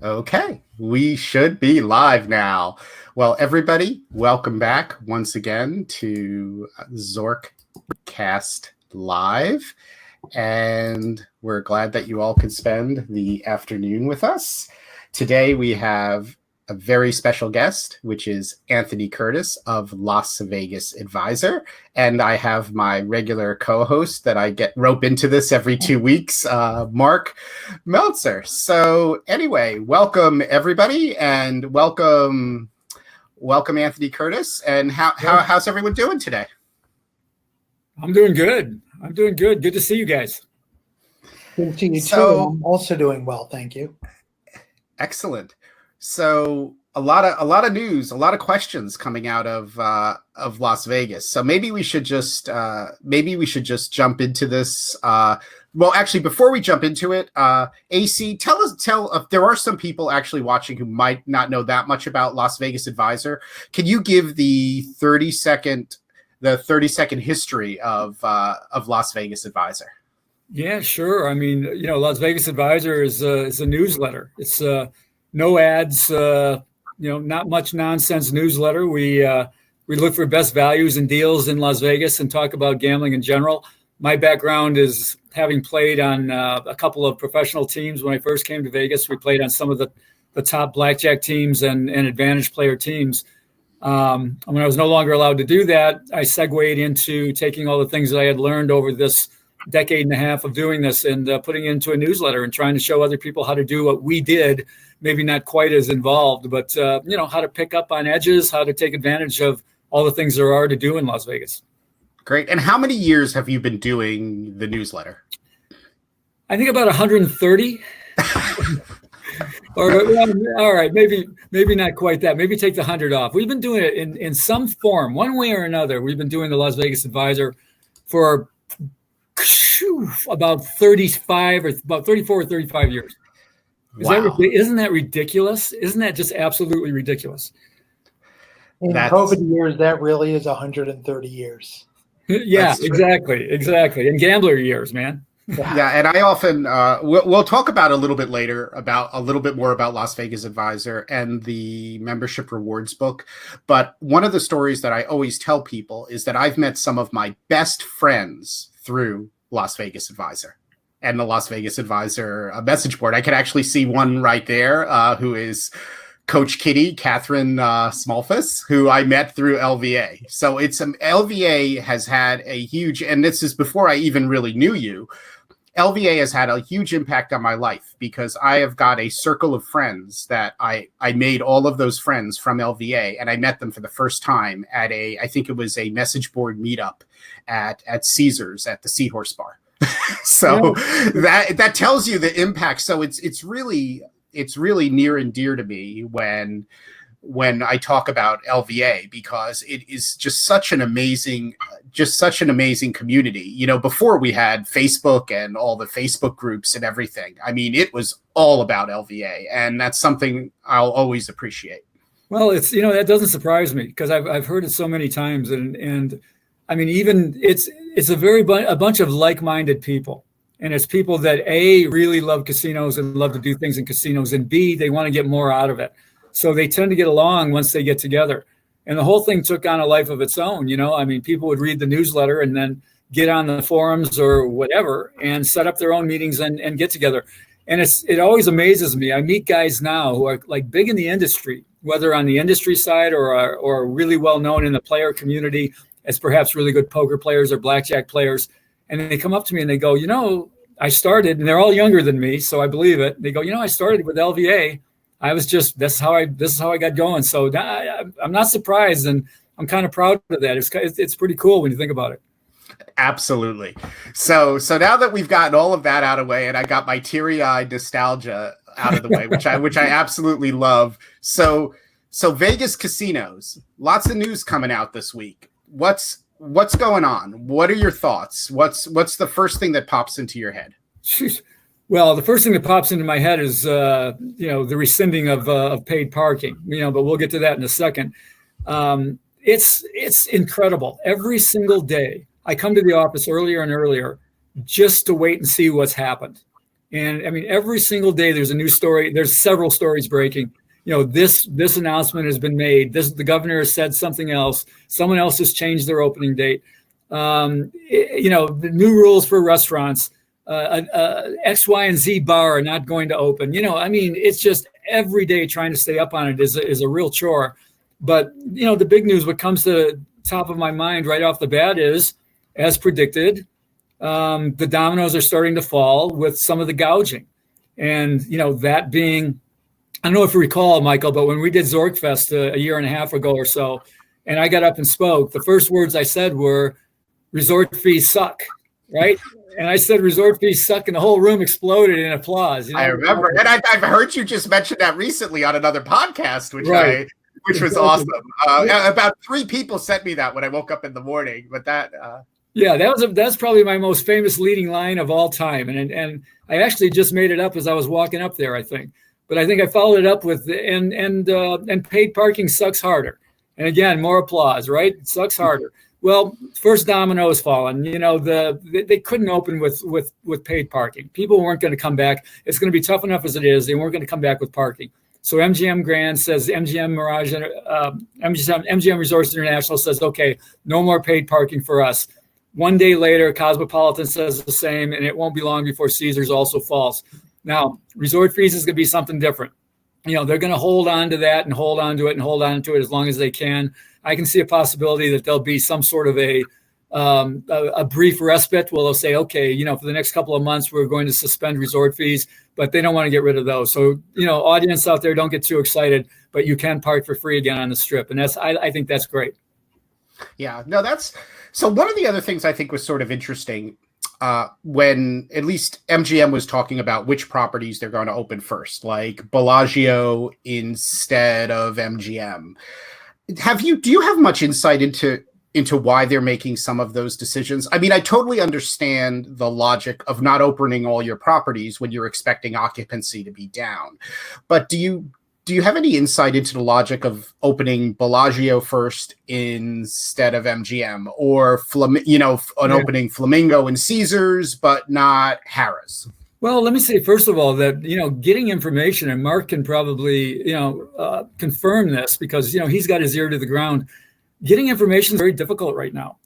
Okay, we should be live now. Well, everybody, welcome back once again to ZorkCast Live. And we're glad that you all could spend the afternoon with us. Today we have a very special guest, which is Anthony Curtis of Las Vegas Advisor. And I have my regular co-host that I get rope into this every 2 weeks, Marc Meltzer. So anyway, welcome everybody, and welcome Anthony Curtis. And how's everyone doing today? I'm doing good. Good to see you guys. Good to see you too. I'm also doing well, thank you. Excellent. So a lot of news, a lot of questions coming out of Las Vegas. So maybe we should just jump into this. Well, actually, before we jump into it, AC, tell if there are some people actually watching who might not know that much about Las Vegas Advisor. Can you give the 30-second history of Las Vegas Advisor? Yeah, sure. I mean, Las Vegas Advisor is a newsletter. It's no ads, not much nonsense newsletter. We look for best values and deals in Las Vegas and talk about gambling in general. My background is having played on a couple of professional teams. When I first came to Vegas, we played on some of the top blackjack teams and advantage player teams. When I was no longer allowed to do that, I segued into taking all the things that I had learned over this decade and a half of doing this and putting it into a newsletter and trying to show other people how to do what we did, maybe not quite as involved, but how to pick up on edges, how to take advantage of all the things there are to do in Las Vegas. Great. And how many years have you been doing the newsletter? I think about 130. All right, maybe not quite that. Maybe take the 100 off. We've been doing it in some form, one way or another. We've been doing the Las Vegas Advisor for about 35 or about 34 or 35 years. Isn't that ridiculous? Isn't that just absolutely ridiculous? In COVID years, that really is 130 years. Yeah, exactly. And gambler years, man. Yeah, and I often we'll talk about a little bit later about a little bit more about Las Vegas Advisor and the membership rewards book. But one of the stories that I always tell people is that I've met some of my best friends through Las Vegas Advisor and the Las Vegas Advisor message board. I can actually see one right there who is Coach Kitty, Catherine Smallfuss, who I met through LVA. So LVA has had a huge, and this is before I even really knew you, LVA has had a huge impact on my life because I have got a circle of friends that I made all of those friends from LVA, and I met them for the first time at I think it was a message board meetup at Caesars at the Seahorse Bar. So that tells you the impact. So it's really near and dear to me when I talk about LVA, because it is just such an amazing community. Before we had Facebook and all the Facebook groups and everything, I mean, it was all about LVA, and that's something I'll always appreciate. Well, it's, that doesn't surprise me because I've heard it so many times, and I mean, even it's a bunch of like-minded people. And it's people that A, really love casinos and love to do things in casinos, and B, they want to get more out of it. So they tend to get along once they get together. And the whole thing took on a life of its own. I mean, people would read the newsletter and then get on the forums or whatever and set up their own meetings and get together. And it always amazes me. I meet guys now who are like big in the industry, whether on the industry side or really well known in the player community as perhaps really good poker players or blackjack players. And they come up to me and they go, I started, and they're all younger than me, so I believe it. They go, I started with LVA. This is how I got going. So I'm not surprised, and I'm kind of proud of that. It's pretty cool when you think about it. Absolutely. So now that we've gotten all of that out of the way, and I got my teary-eyed nostalgia out of the way, which I absolutely love. So Vegas casinos, lots of news coming out this week. What's going on? What are your thoughts? What's the first thing that pops into your head? Well, the first thing that pops into my head is, the rescinding of paid parking, but we'll get to that in a second. It's incredible. Every single day I come to the office earlier and earlier just to wait and see what's happened. And I mean, every single day there's a new story. There's several stories breaking. This announcement has been made. The governor has said something else. Someone else has changed their opening date. The new rules for restaurants. X, Y, and Z bar are not going to open. It's just every day trying to stay up on it is a real chore. But, the big news, what comes to the top of my mind right off the bat is, as predicted, the dominoes are starting to fall with some of the gouging. And, that being, I don't know if you recall, Michael, but when we did ZorkFest a year and a half ago or so, and I got up and spoke, the first words I said were, resort fees suck, right? And I said resort fees suck, and the whole room exploded in applause. I remember, and I've heard you just mention that recently on another podcast, which right. Which was awesome. About 3 people sent me that when I woke up in the morning. But that's probably my most famous leading line of all time, and I actually just made it up as I was walking up there, I think. But I think I followed it up with and paid parking sucks harder. And again, more applause, right? It sucks harder. Well, first domino has fallen. They couldn't open with paid parking. People weren't going to come back. It's going to be tough enough as it is. They weren't going to come back with parking. So MGM Grand says, MGM Resorts International says, okay, no more paid parking for us. One day later, Cosmopolitan says the same, and it won't be long before Caesars also falls. Now, resort fees is going to be something different. They're going to hold on to that and hold on to it and hold on to it as long as they can. I can see a possibility that there'll be some sort of a brief respite where they'll say, okay, for the next couple of months, we're going to suspend resort fees, but they don't want to get rid of those. So, audience out there, don't get too excited, but you can park for free again on the Strip. And I think that's great. Yeah, no, so one of the other things I think was sort of interesting when at least MGM was talking about which properties they're going to open first, like Bellagio instead of MGM. Do you have much insight into why they're making some of those decisions? I mean, I totally understand the logic of not opening all your properties when you're expecting occupancy to be down. But do you have any insight into the logic of opening Bellagio first instead of MGM, or opening Flamingo and Caesars, but not Harrah's? Well, let me say, first of all, that, getting information, and Marc can probably, confirm this because, he's got his ear to the ground. Getting information is very difficult right now.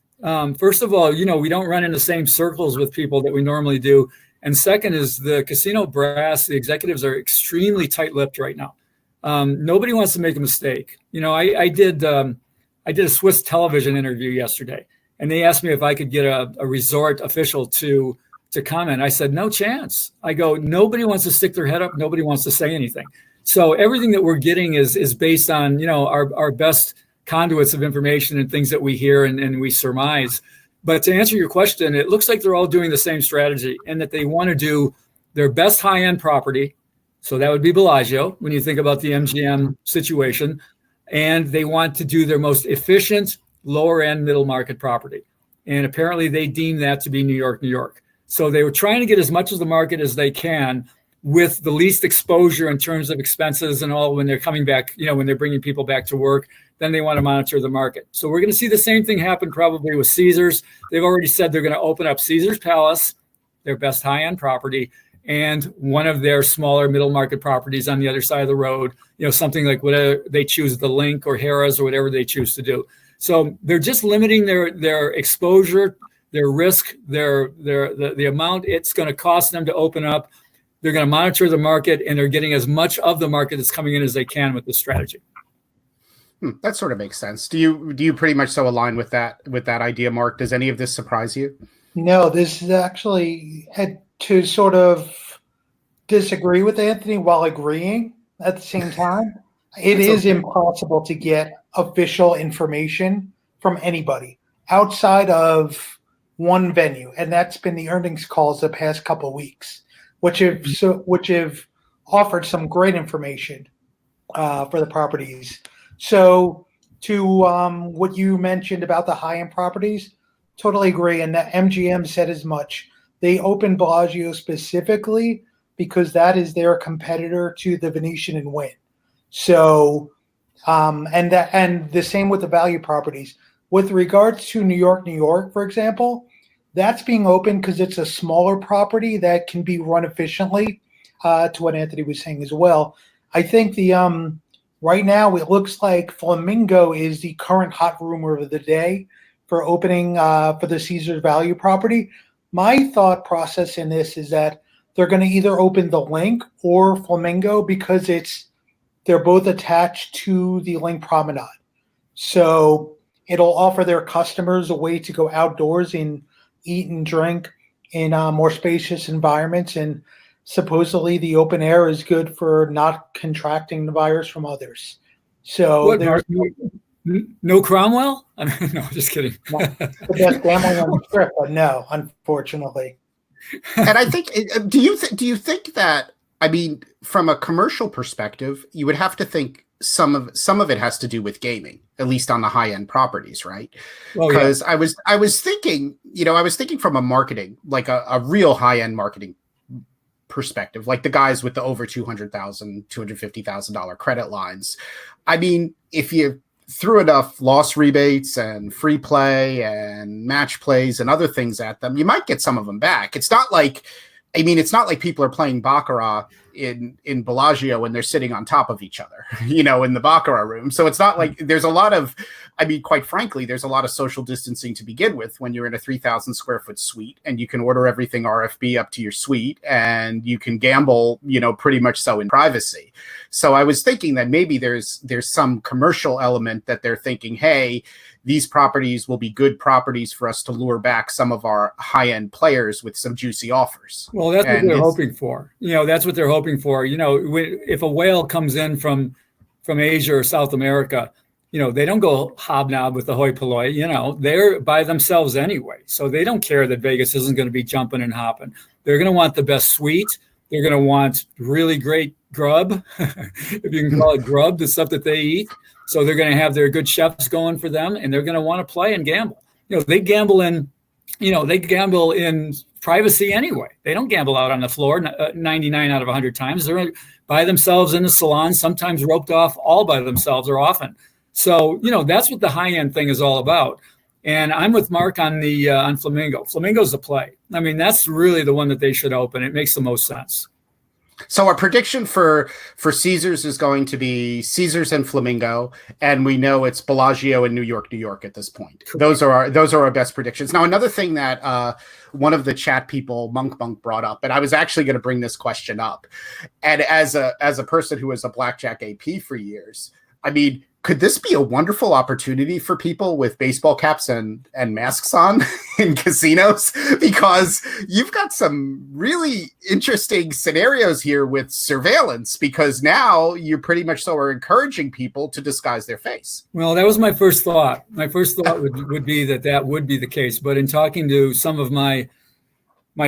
First of all, we don't run in the same circles with people that we normally do. And second is the casino brass, the executives are extremely tight-lipped right now. Nobody wants to make a mistake. I did a Swiss television interview yesterday, and they asked me if I could get a resort official to comment. I said, no chance. I go, nobody wants to stick their head up. Nobody wants to say anything. So everything that we're getting is based on, our best conduits of information and things that we hear and we surmise. But to answer your question, it looks like they're all doing the same strategy, and that they want to do their best high-end property. So that would be Bellagio when you think about the MGM situation. And they want to do their most efficient lower-end middle market property. And apparently they deem that to be New York, New York. So they were trying to get as much of the market as they can with the least exposure in terms of expenses and all when they're coming back, when they're bringing people back to work. Then they want to monitor the market. So we're going to see the same thing happen probably with Caesars. They've already said they're going to open up Caesars Palace, their best high-end property, and one of their smaller middle market properties on the other side of the road, something like whatever they choose, the Link or Harrah's or whatever they choose to do. So they're just limiting their exposure, their risk, the amount it's going to cost them to open up. They're going to monitor the market, and they're getting as much of the market that's coming in as they can with this strategy. That sort of makes sense. Do you pretty much so align with that idea, Marc? Does any of this surprise you? No, this is actually had to sort of disagree with Anthony while agreeing at the same time. It is impossible to get official information from anybody outside of one venue, and that's been the earnings calls the past couple of weeks, which have offered some great information for the properties. So to what you mentioned about the high-end properties, totally agree. And that MGM said as much. They opened Bellagio specifically because that is their competitor to the Venetian and Wynn. So, and the same with the value properties. With regards to New York, for example, That's being open because it's a smaller property that can be run efficiently, to what Anthony was saying as well. I think the right now it looks like Flamingo is the current hot rumor of the day for opening for the Caesars Value property. My thought process in this is that they're going to either open the Link or Flamingo because they're both attached to the Link Promenade. So it'll offer their customers a way to go outdoors and eat and drink in more spacious environments. And supposedly the open air is good for not contracting the virus from others. So there's no Cromwell? I mean, no, just kidding. The best gambling on the strip, but no, unfortunately. And I think, do you think that, I mean, from a commercial perspective, you would have to think some of it has to do with gaming, at least on the high end properties, right? Because I was thinking from a marketing, like a real high end marketing perspective, like the guys with the over $200,000, $250,000 credit lines. I mean, if you threw enough loss rebates and free play and match plays and other things at them, you might get some of them back. It's not like people are playing Baccarat in Bellagio when they're sitting on top of each other, in the Baccarat room. So it's not like there's a lot of, quite frankly, there's a lot of social distancing to begin with when you're in a 3,000 square foot suite and you can order everything RFB up to your suite and you can gamble, pretty much so in privacy. So I was thinking that maybe there's some commercial element that they're thinking, hey, these properties will be good properties for us to lure back some of our high-end players with some juicy offers. Well, that's what they're hoping for. That's what they're hoping for. If a whale comes in from Asia or South America, they don't go hobnob with the hoi polloi. They're by themselves anyway. So they don't care that Vegas isn't going to be jumping and hopping. They're going to want the best suite. They're going to want really great grub, if you can call it grub, the stuff that they eat. So they're going to have their good chefs going for them, and they're going to want to play and gamble. They gamble in privacy anyway. They don't gamble out on the floor 99 out of 100 times. They're by themselves in the salon, sometimes roped off all by themselves or often. So, that's what the high-end thing is all about. And I'm with Mark on on Flamingo. Flamingo's a play. I mean, that's really the one that they should open. It makes the most sense. So our prediction for Caesars is going to be Caesars and Flamingo, and we know it's Bellagio and New York at this point. Those are our best predictions. Now, another thing that one of the chat people, Monk brought up, and I was actually going to bring this question up, and as a person who was a blackjack AP for years, I mean, could this be a wonderful opportunity for people with baseball caps and masks on in casinos? Because you've got some really interesting scenarios here with surveillance, because now you pretty much so are encouraging people to disguise their face. Well, that was my first thought. My first thought would be that would be the case. But in talking to some of my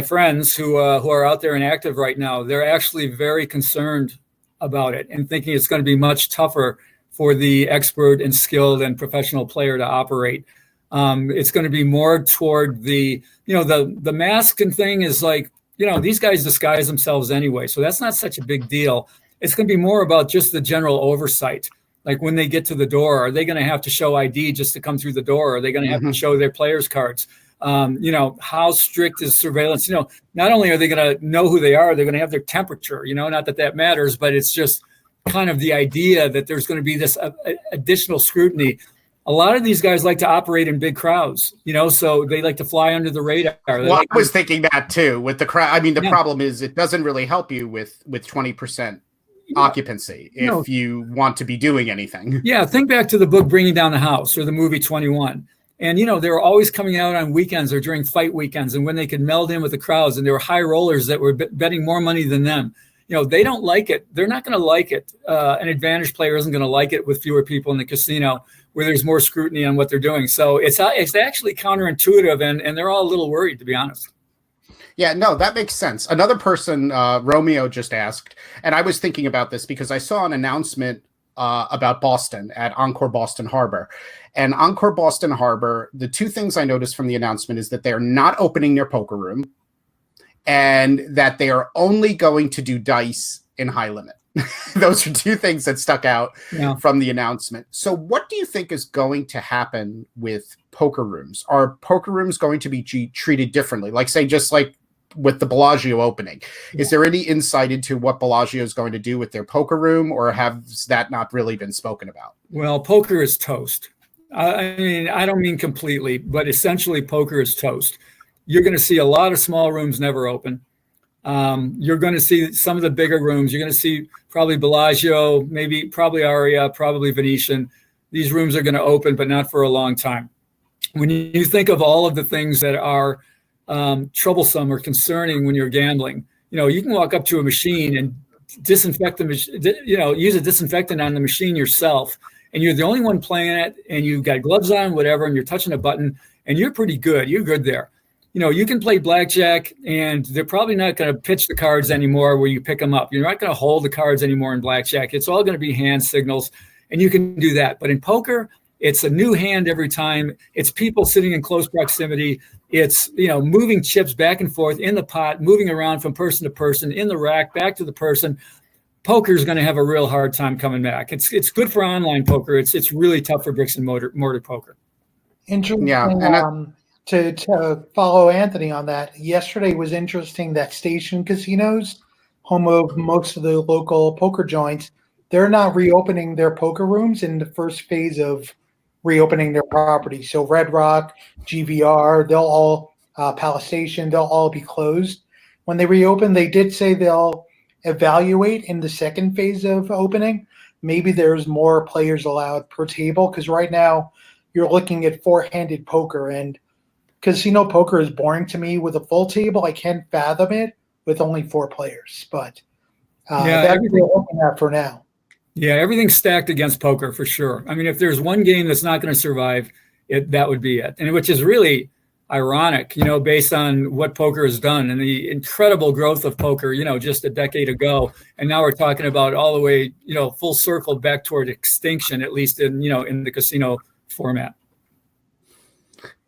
friends who are out there and active right now, they're actually very concerned about it and thinking it's going to be much tougher for the expert and skilled and professional player to operate. It's going to be more toward the mask and thing is like, these guys disguise themselves anyway. So that's not such a big deal. It's going to be more about just the general oversight. Like when they get to the door, are they going to have to show ID just to come through the door? Are they going to have to show their players cards? How strict is surveillance? Not only are they going to know who they are, they're going to have their temperature, not that matters, but it's just kind of the idea that there's going to be this additional scrutiny. A lot of these guys like to operate in big crowds, so they like to fly under the radar. Well, I was thinking that too with the crowd. I mean, the problem is it doesn't really help you with 20% occupancy if you want to be doing anything. Yeah. Think back to the book Bringing Down the House or the movie 21. And, they were always coming out on weekends or during fight weekends and when they could meld in with the crowds, and there were high rollers that were betting more money than them. They don't like it. They're not going to like it. An advantage player isn't going to like it with fewer people in the casino where there's more scrutiny on what they're doing. So it's actually counterintuitive, and they're all a little worried, to be honest. Yeah, no, that makes sense. Another person, Romeo, just asked, and I was thinking about this because I saw an announcement about Boston at Encore Boston Harbor. And Encore Boston Harbor, the two things I noticed from the announcement is that they're not opening their poker room, and that they are only going to do dice in high limit. Those are two things that stuck out Yeah. from the announcement. So what do you think is going to happen with poker rooms? Are poker rooms going to be treated differently? Like, say, just like with the Bellagio opening, is there any insight into what Bellagio is going to do with their poker room, or has that not really been spoken about? Well, poker is toast. I mean, I don't mean completely, but essentially poker is toast. You're going to see a lot of small rooms never open. You're going to see some of the bigger rooms. You're going to see probably Bellagio, probably Aria, probably Venetian. These rooms are going to open, but not for a long time. When you think of all of the things that are troublesome or concerning when you're gambling, you can walk up to a machine and disinfect the machine, use a disinfectant on the machine yourself, and you're the only one playing it, and you've got gloves on, whatever, and you're touching a button, and you're pretty good. You're good there. You can play blackjack, and they're probably not going to pitch the cards anymore where you pick them up. You're not going to hold the cards anymore in blackjack. It's all going to be hand signals, and you can do that. But in poker, it's a new hand every time. It's people sitting in close proximity. It's, moving chips back and forth in the pot, moving around from person to person, in the rack, back to the person. Poker is going to have a real hard time coming back. It's good for online poker. It's really tough for bricks and mortar poker. Interesting. Yeah, and to follow Anthony on that, yesterday was interesting that Station Casinos, home of most of the local poker joints, they're not reopening their poker rooms in the first phase of reopening their property. So Red Rock, GVR, they'll all, Palace Station, they'll all be closed. When they reopen, they did say they'll evaluate in the second phase of opening. Maybe there's more players allowed per table, because right now you're looking at four-handed poker, and casino poker is boring to me. With a full table, I can't fathom it with only 4 players. But that's what we're looking at for now. Yeah, everything's stacked against poker for sure. I mean, if there's one game that's not going to survive, that would be it. And which is really ironic, based on what poker has done and the incredible growth of poker, just a decade ago. And now we're talking about all the way, full circle back toward extinction, at least in the casino format.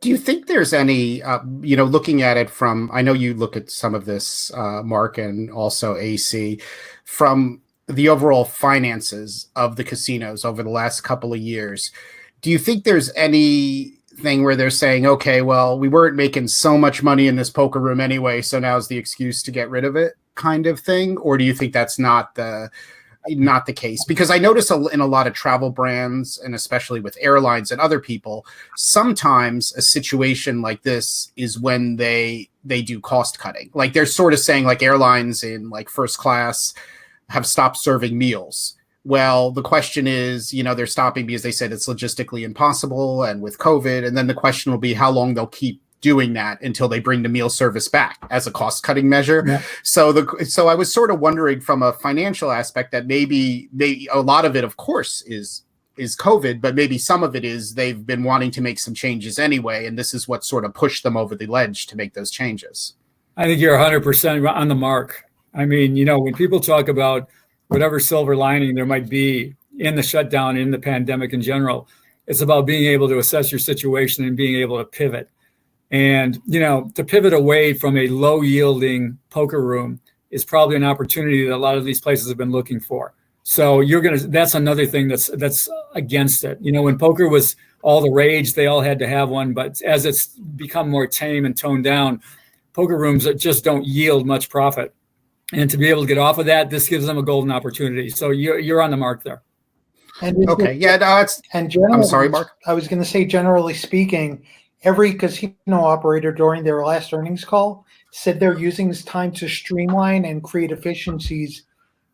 Do you think there's any, looking at it from, I know you look at some of this, Mark, and also AC, from the overall finances of the casinos over the last couple of years, do you think there's anything where they're saying, okay, well, we weren't making so much money in this poker room anyway, so now's the excuse to get rid of it, kind of thing? Or do you think that's not the case? Because I notice in a lot of travel brands, and especially with airlines and other people, sometimes a situation like this is when they do cost cutting. Like they're sort of saying, like, airlines in like first class have stopped serving meals. Well, the question is, they're stopping because they said it's logistically impossible and with COVID. And then the question will be how long they'll keep doing that until they bring the meal service back as a cost cutting measure. Yeah. So I was sort of wondering from a financial aspect that maybe a lot of it, of course, is COVID, but maybe some of it is they've been wanting to make some changes anyway. And this is what sort of pushed them over the ledge to make those changes. I think you're 100% on the mark. I mean, when people talk about whatever silver lining there might be in the shutdown, in the pandemic in general, it's about being able to assess your situation and being able to pivot. And, to pivot away from a low yielding poker room is probably an opportunity that a lot of these places have been looking for. So that's another thing that's against it. When poker was all the rage, they all had to have one. But as it's become more tame and toned down, poker rooms that just don't yield much profit. And to be able to get off of that, this gives them a golden opportunity. So you're on the mark there. Okay. Yeah. No, I'm sorry, Mark. I was going to say, generally speaking, every casino operator during their last earnings call said they're using this time to streamline and create efficiencies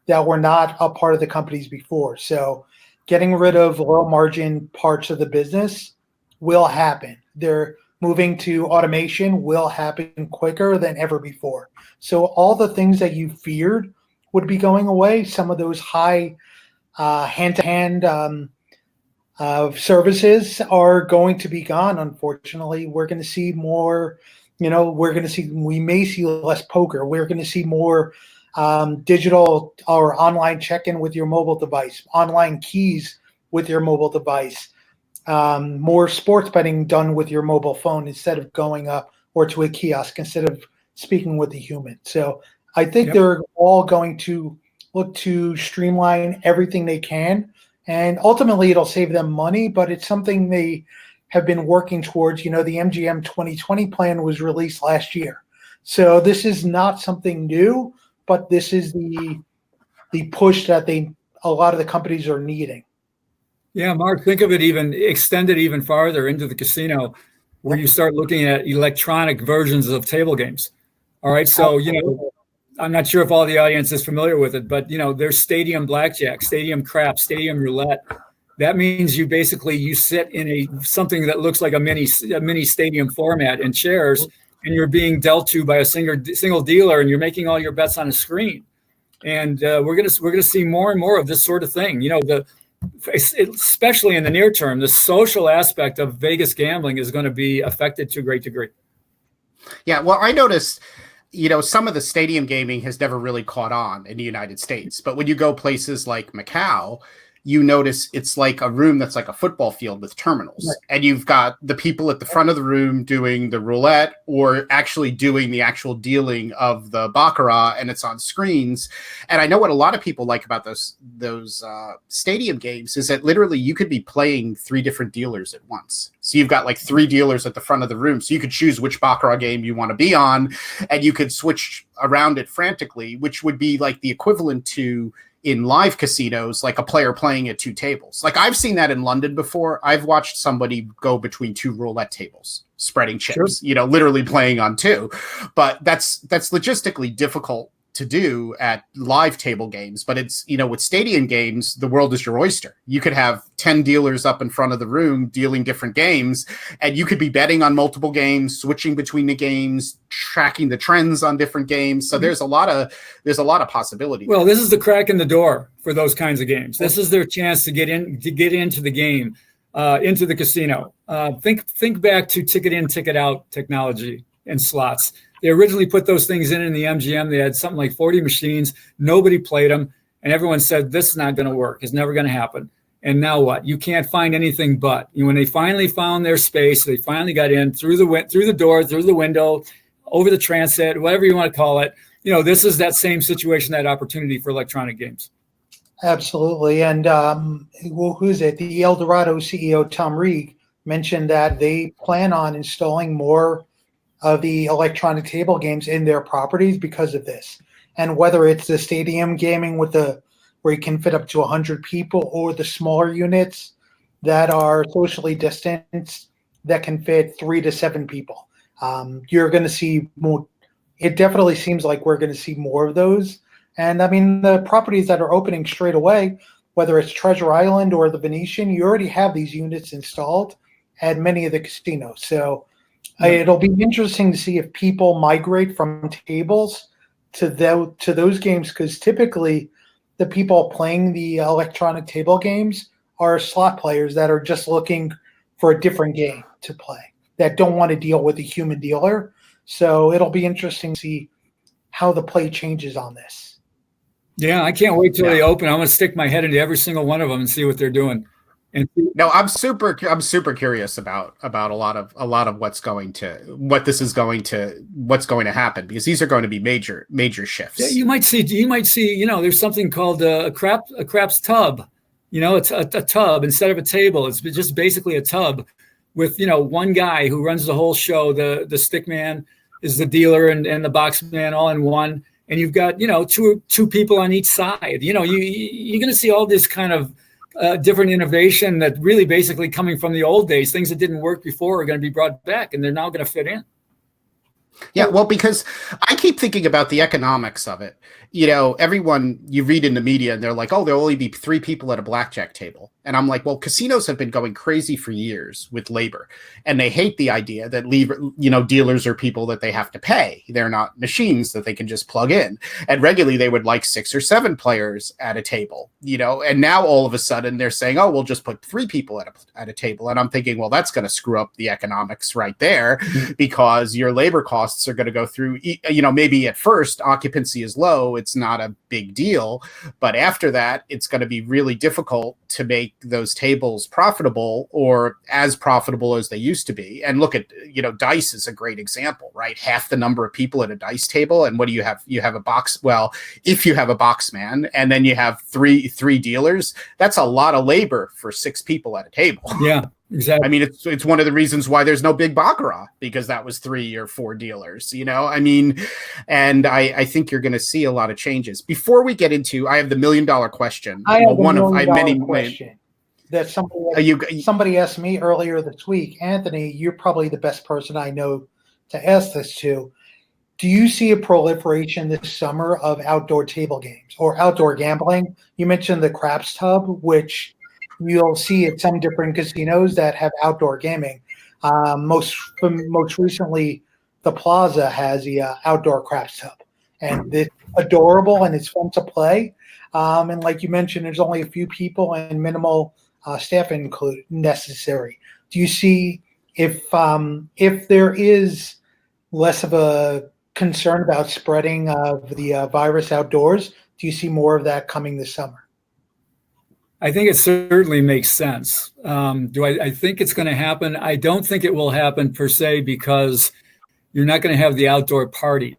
that were not a part of the companies before. So getting rid of low margin parts of the business will happen. They're moving to automation will happen quicker than ever before. So all the things that you feared would be going away. Some of those high hand-to-hand services are going to be gone. Unfortunately, we're going to see more, we may see less poker. We're going to see more digital or online check-in with your mobile device, online keys with your mobile device, more sports betting done with your mobile phone instead of going up or to a kiosk instead of speaking with a human. So I think they're all going to look to streamline everything they can. And ultimately, it'll save them money, but it's something they have been working towards. The MGM 2020 plan was released last year. So this is not something new, but this is the push that a lot of the companies are needing. Yeah, Mark, think of it extend it even farther into the casino, where you start looking at electronic versions of table games. All right. So, I'm not sure if all the audience is familiar with it, but, there's stadium blackjack, stadium craps, stadium roulette. That means you sit in something that looks like a mini stadium format in chairs, and you're being dealt to by a single dealer, and you're making all your bets on a screen. And we're gonna see more and more of this sort of thing. Especially in the near term, the social aspect of Vegas gambling is going to be affected to a great degree. Yeah, well, I noticed, some of the stadium gaming has never really caught on in the United States. But when you go places like Macau, you notice it's like a room that's like a football field with terminals. Right. And you've got the people at the front of the room doing the roulette or actually doing the actual dealing of the baccarat, and it's on screens. And I know what a lot of people like about those stadium games is that literally you could be playing 3 different dealers at once. So you've got like 3 dealers at the front of the room. So you could choose which baccarat game you want to be on, and you could switch around it frantically, which would be like the equivalent to in live casinos, like a player playing at 2 tables. Like I've seen that in London before. I've watched somebody go between 2 roulette tables, spreading chips, Sure. Literally playing on 2. But that's logistically difficult to do at live table games. But it's, with stadium games, the world is your oyster. You could have 10 dealers up in front of the room dealing different games, and you could be betting on multiple games, switching between the games, tracking the trends on different games. So there's a lot of possibility. Well, this is the crack in the door for those kinds of games. This is their chance to get into the game, into the casino. Think back to ticket in, ticket out technology and slots. They originally put those things in the MGM. They had something like 40 machines. Nobody played them. And everyone said, this is not going to work. It's never going to happen. And now what? You can't find anything but. When they finally found their space, they finally got in through the door, through the window, over the transit, whatever you want to call it. This is that same situation, that opportunity for electronic games. Absolutely. And who's it? The El Dorado CEO, Tom Reeg, mentioned that they plan on installing more of the electronic table games in their properties because of this. And whether it's the stadium gaming where you can fit up to 100 people, or the smaller units that are socially distanced that can fit 3 to 7 people, you're going to see more. It definitely seems like we're going to see more of those. And I mean, the properties that are opening straight away, whether it's Treasure Island or the Venetian, you already have these units installed at many of the casinos. So it'll be interesting to see if people migrate from tables to those games, because typically the people playing the electronic table games are slot players that are just looking for a different game to play, that don't want to deal with a human dealer. So it'll be interesting to see how the play changes on this. Yeah, I can't wait till they open. I'm going to stick my head into every single one of them and see what they're doing. No, I'm super curious about a lot of what's going to happen, because these are going to be major shifts. Yeah, you might see, there's something called a craps tub. It's a tub instead of a table. It's just basically a tub with, one guy who runs the whole show. The stick man is the dealer and the box man all in one. And you've got, two people on each side. You're going to see all this kind of different innovation that really basically coming from the old days. Things that didn't work before are going to be brought back, and they're now going to fit in. Yeah, well, because I keep thinking about the economics of it. Everyone you read in the media, and they're like, oh, there'll only be 3 people at a blackjack table. And I'm like, well, casinos have been going crazy for years with labor, and they hate the idea that dealers are people that they have to pay. They're not machines that they can just plug in. And regularly they would like 6 or 7 players at a table, and now all of a sudden they're saying, oh, we'll just put 3 people at a table. And I'm thinking, well, that's going to screw up the economics right there, because your labor costs are going to go through, maybe at first occupancy is low. it's not a big deal. But after that, it's going to be really difficult to make those tables profitable or as profitable as they used to be. And look at, dice is a great example, right? Half the number of people at a dice table. And what do you have? You have a box. Well, if you have a box man and then you have three dealers, that's a lot of labor for 6 people at a table. Yeah. Exactly. I mean, it's one of the reasons why there's no big baccarat, because that was 3 or 4 dealers, I mean, and I think you're going to see a lot of changes. Before we get into, I have the $1 million question. I have many question that somebody asked me earlier this week. Anthony, you're probably the best person I know to ask this to. Do you see a proliferation this summer of outdoor table games or outdoor gambling? You mentioned the craps tub, which you'll see at some different casinos that have outdoor gaming. Most recently, the Plaza has the outdoor craps tub, and it's adorable and it's fun to play. And like you mentioned, there's only a few people and minimal staff necessary. Do you see if there is less of a concern about spreading of the virus outdoors? Do you see more of that coming this summer? I think it certainly makes sense. Do I think it's going to happen? I don't think it will happen per se, because you're not going to have the outdoor parties.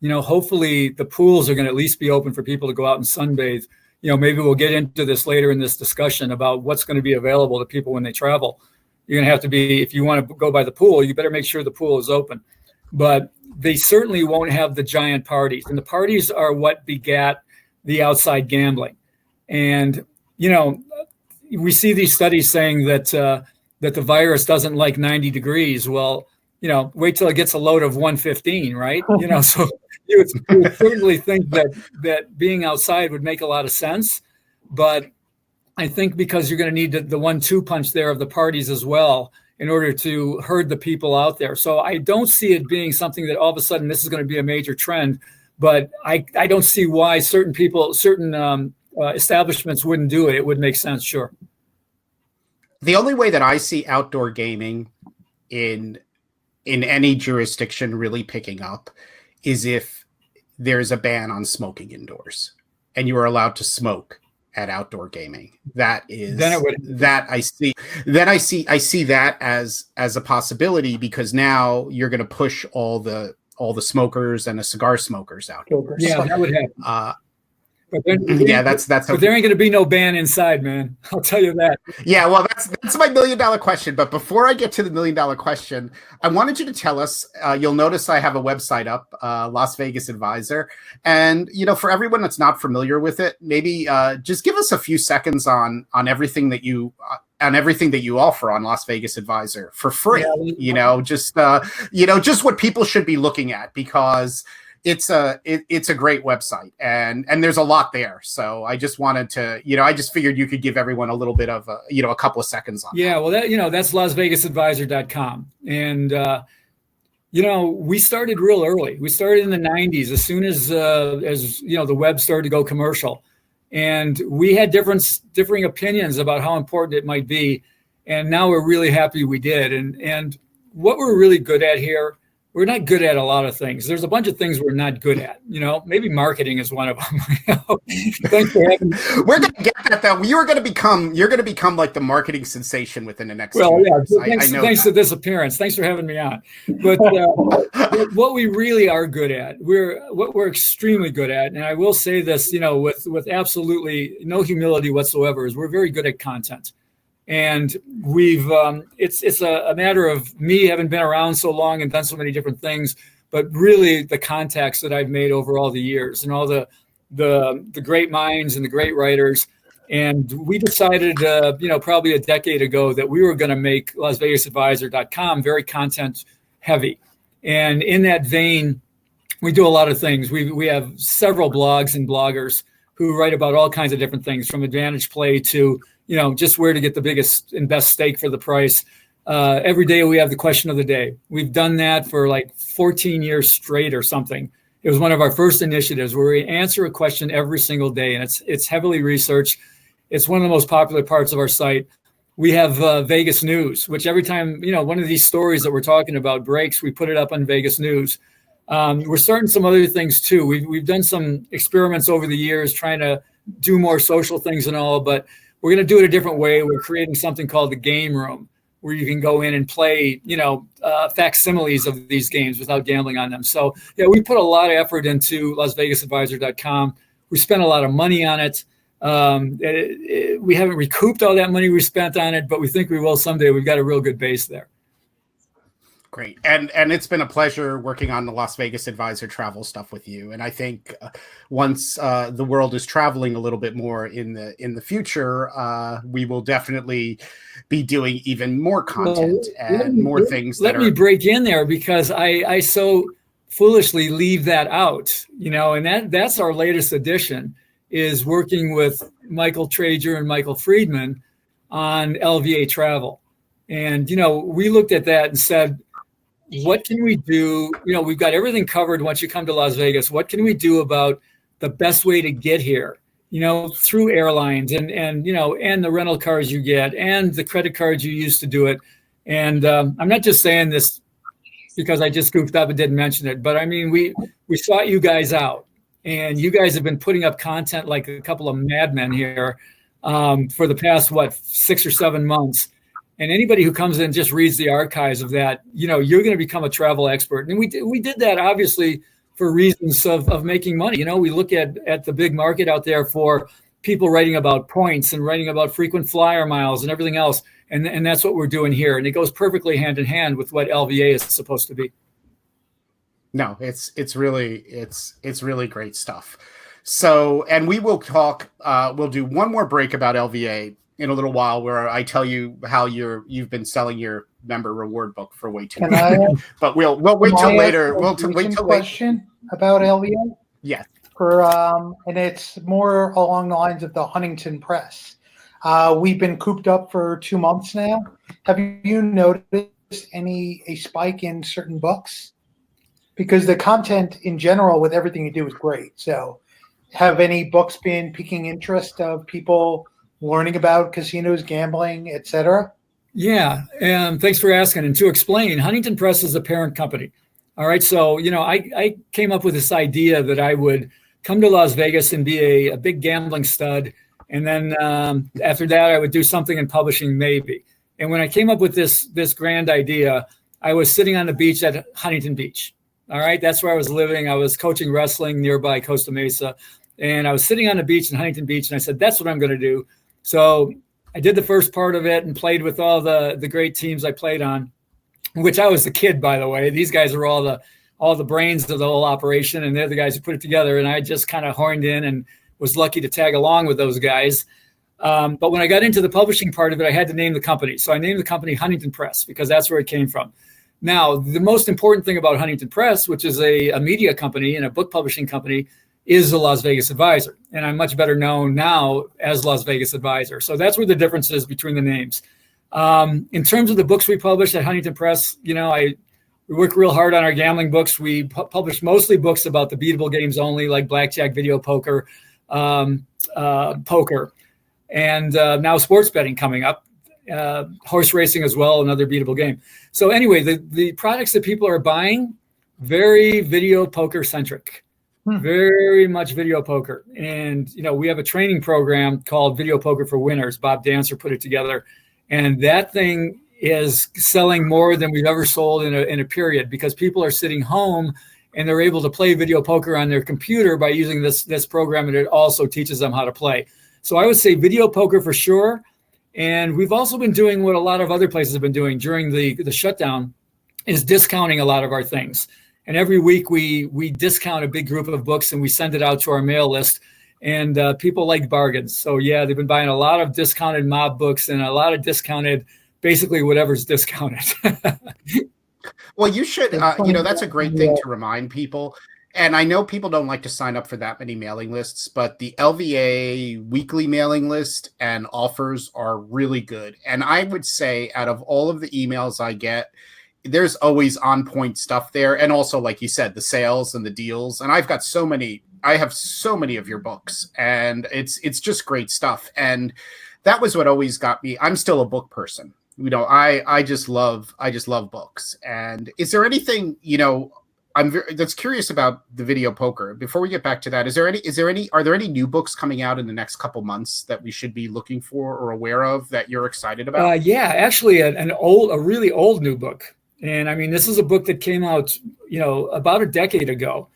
Hopefully the pools are going to at least be open for people to go out and sunbathe. Maybe we'll get into this later in this discussion about what's going to be available to people when they travel. You're going to have to be, if you want to go by the pool, you better make sure the pool is open. But they certainly won't have the giant parties. And the parties are what begat the outside gambling. And we see these studies saying that the virus doesn't like 90 degrees. Well, wait till it gets a load of 115, right? So you would certainly think that being outside would make a lot of sense. But I think because you're going to need the 1-2 punch there of the parties as well in order to herd the people out there. So I don't see it being something that all of a sudden this is going to be a major trend. But I don't see why certain establishments wouldn't do it. It would make sense, sure. The only way that I see outdoor gaming in any jurisdiction really picking up is if there's a ban on smoking indoors and you are allowed to smoke at outdoor gaming. That is I see that as a possibility, because now you're going to push all the smokers and the cigar smokers out. Yeah, that would happen. But there ain't going to be no ban inside, man. I'll tell you that. Yeah, well, that's my $1 million question. But before I get to the $1 million question, I wanted you to tell us. You'll notice I have a website up, Las Vegas Advisor, and for everyone that's not familiar with it, maybe just give us a few seconds on everything that you offer on Las Vegas Advisor for free. Yeah, just what people should be looking at, because it's a great website, and there's a lot there. So I just wanted to, I just figured you could give everyone a little bit of a couple of seconds on. Yeah, well, that's LasVegasAdvisor.com, and we started real early. We started in the 90s, as soon as the web started to go commercial, and we had differing opinions about how important it might be, and now we're really happy we did. And what we're really good at here. We're not good at a lot of things. There's a bunch of things we're not good at. Maybe marketing is one of them. Thanks for having me. We're going to get that, though. You're going to become like the marketing sensation within the next 2 years. Thanks to this appearance. Thanks for having me on. But what we really are good at, what we're extremely good at, and I will say this, with absolutely no humility whatsoever, is we're very good at content. And we've it's a matter of me having been around so long and done so many different things, but really the contacts that I've made over all the years and all the great minds and the great writers. And we decided, probably a decade ago, that we were going to make LasVegasAdvisor.com very content heavy. And in that vein, we do a lot of things. We have several blogs and bloggers who write about all kinds of different things, from advantage play to just where to get the biggest and best steak for the price. Every day we have the question of the day. We've done that for like 14 years straight or something. It was one of our first initiatives where we answer a question every single day, and it's heavily researched. It's one of the most popular parts of our site. We have Vegas News, which every time one of these stories that we're talking about breaks, we put it up on Vegas News. We're starting some other things too. We've done some experiments over the years trying to do more social things and all, but we're going to do it a different way. We're creating something called the Game Room, where you can go in and play, facsimiles of these games without gambling on them. So yeah, we put a lot of effort into LasVegasAdvisor.com. We spent a lot of money on it. We haven't recouped all that money we spent on it, but we think we will someday. We've got a real good base there. Great. And it's been a pleasure working on the Las Vegas Advisor travel stuff with you. And I think once the world is traveling a little bit more in the future, we will definitely be doing even more content more things. Let me break in there, because I so foolishly leave that out, and that's our latest addition, is working with Michael Trager and Michael Friedman on LVA travel. And, we looked at that and said, what can we do? We've got everything covered once you come to Las Vegas. What can we do about the best way to get here, through airlines and the rental cars you get and the credit cards you use to do it. And I'm not just saying this because I just goofed up and didn't mention it, but I mean, we sought you guys out, and you guys have been putting up content like a couple of madmen here for the past, 6 or 7 months. And anybody who comes in just reads the archives of that, you're going to become a travel expert. And we did that obviously for reasons of making money. We look at the big market out there for people writing about points and writing about frequent flyer miles and everything else. And that's what we're doing here. And it goes perfectly hand in hand with what LVA is supposed to be. No, it's really great stuff. So, and we will talk, we'll do one more break about LVA in a little while, where I tell you how you've been selling your member reward book for way too long. But we'll wait till later. We'll wait till question about LVA. Yes. And it's more along the lines of the Huntington Press. We've been cooped up for 2 months now. Have you noticed a spike in certain books? Because the content in general with everything you do is great. So have any books been piquing interest of people learning about casinos, gambling, etc.? Yeah, and thanks for asking. And to explain, Huntington Press is a parent company. All right, so I came up with this idea that I would come to Las Vegas and be a big gambling stud, and then after that I would do something in publishing maybe. And when I came up with this grand idea, I was sitting on the beach at Huntington Beach. All right, that's where I was living. I was coaching wrestling nearby Costa Mesa, and I was sitting on the beach in Huntington Beach, and I said, that's what I'm going to do. So I did the first part of it and played with all the great teams I played on, which I was the kid, by the way. These guys are all the brains of the whole operation, and they're the guys who put it together. And I just kind of horned in and was lucky to tag along with those guys. But when I got into the publishing part of it, I had to name the company. So I named the company Huntington Press because that's where it came from. Now, the most important thing about Huntington Press, which is a media company and a book publishing company, is the Las Vegas Advisor. And I'm much better known now as Las Vegas Advisor. So that's where the difference is between the names. In terms of the books we publish at Huntington Press, we work real hard on our gambling books. We publish mostly books about the beatable games only, like blackjack, video poker, poker, and now sports betting coming up, horse racing as well, another beatable game. So anyway, the products that people are buying, very video poker centric. Very much video poker. And, we have a training program called Video Poker for Winners. Bob Dancer put it together. And that thing is selling more than we've ever sold in a period, because people are sitting home and they're able to play video poker on their computer by using this program. And it also teaches them how to play. So I would say video poker for sure. And we've also been doing what a lot of other places have been doing during the shutdown, is discounting a lot of our things. And every week we discount a big group of books and we send it out to our mail list. And people like bargains. So, yeah, they've been buying a lot of discounted mob books and a lot of discounted, basically whatever's discounted. Well, you should, that's a great thing to remind people. And I know people don't like to sign up for that many mailing lists, but the LVA weekly mailing list and offers are really good. And I would say out of all of the emails I get, there's always on point stuff there. And also, like you said, the sales and the deals. And I have so many of your books, and it's just great stuff. And that was what always got me. I'm still a book person. I just love books. And is there anything, that's curious about the video poker. Before we get back to that, are there any new books coming out in the next couple months that we should be looking for or aware of that you're excited about? Yeah, actually, a really old new book. And I mean, this is a book that came out, about a decade ago,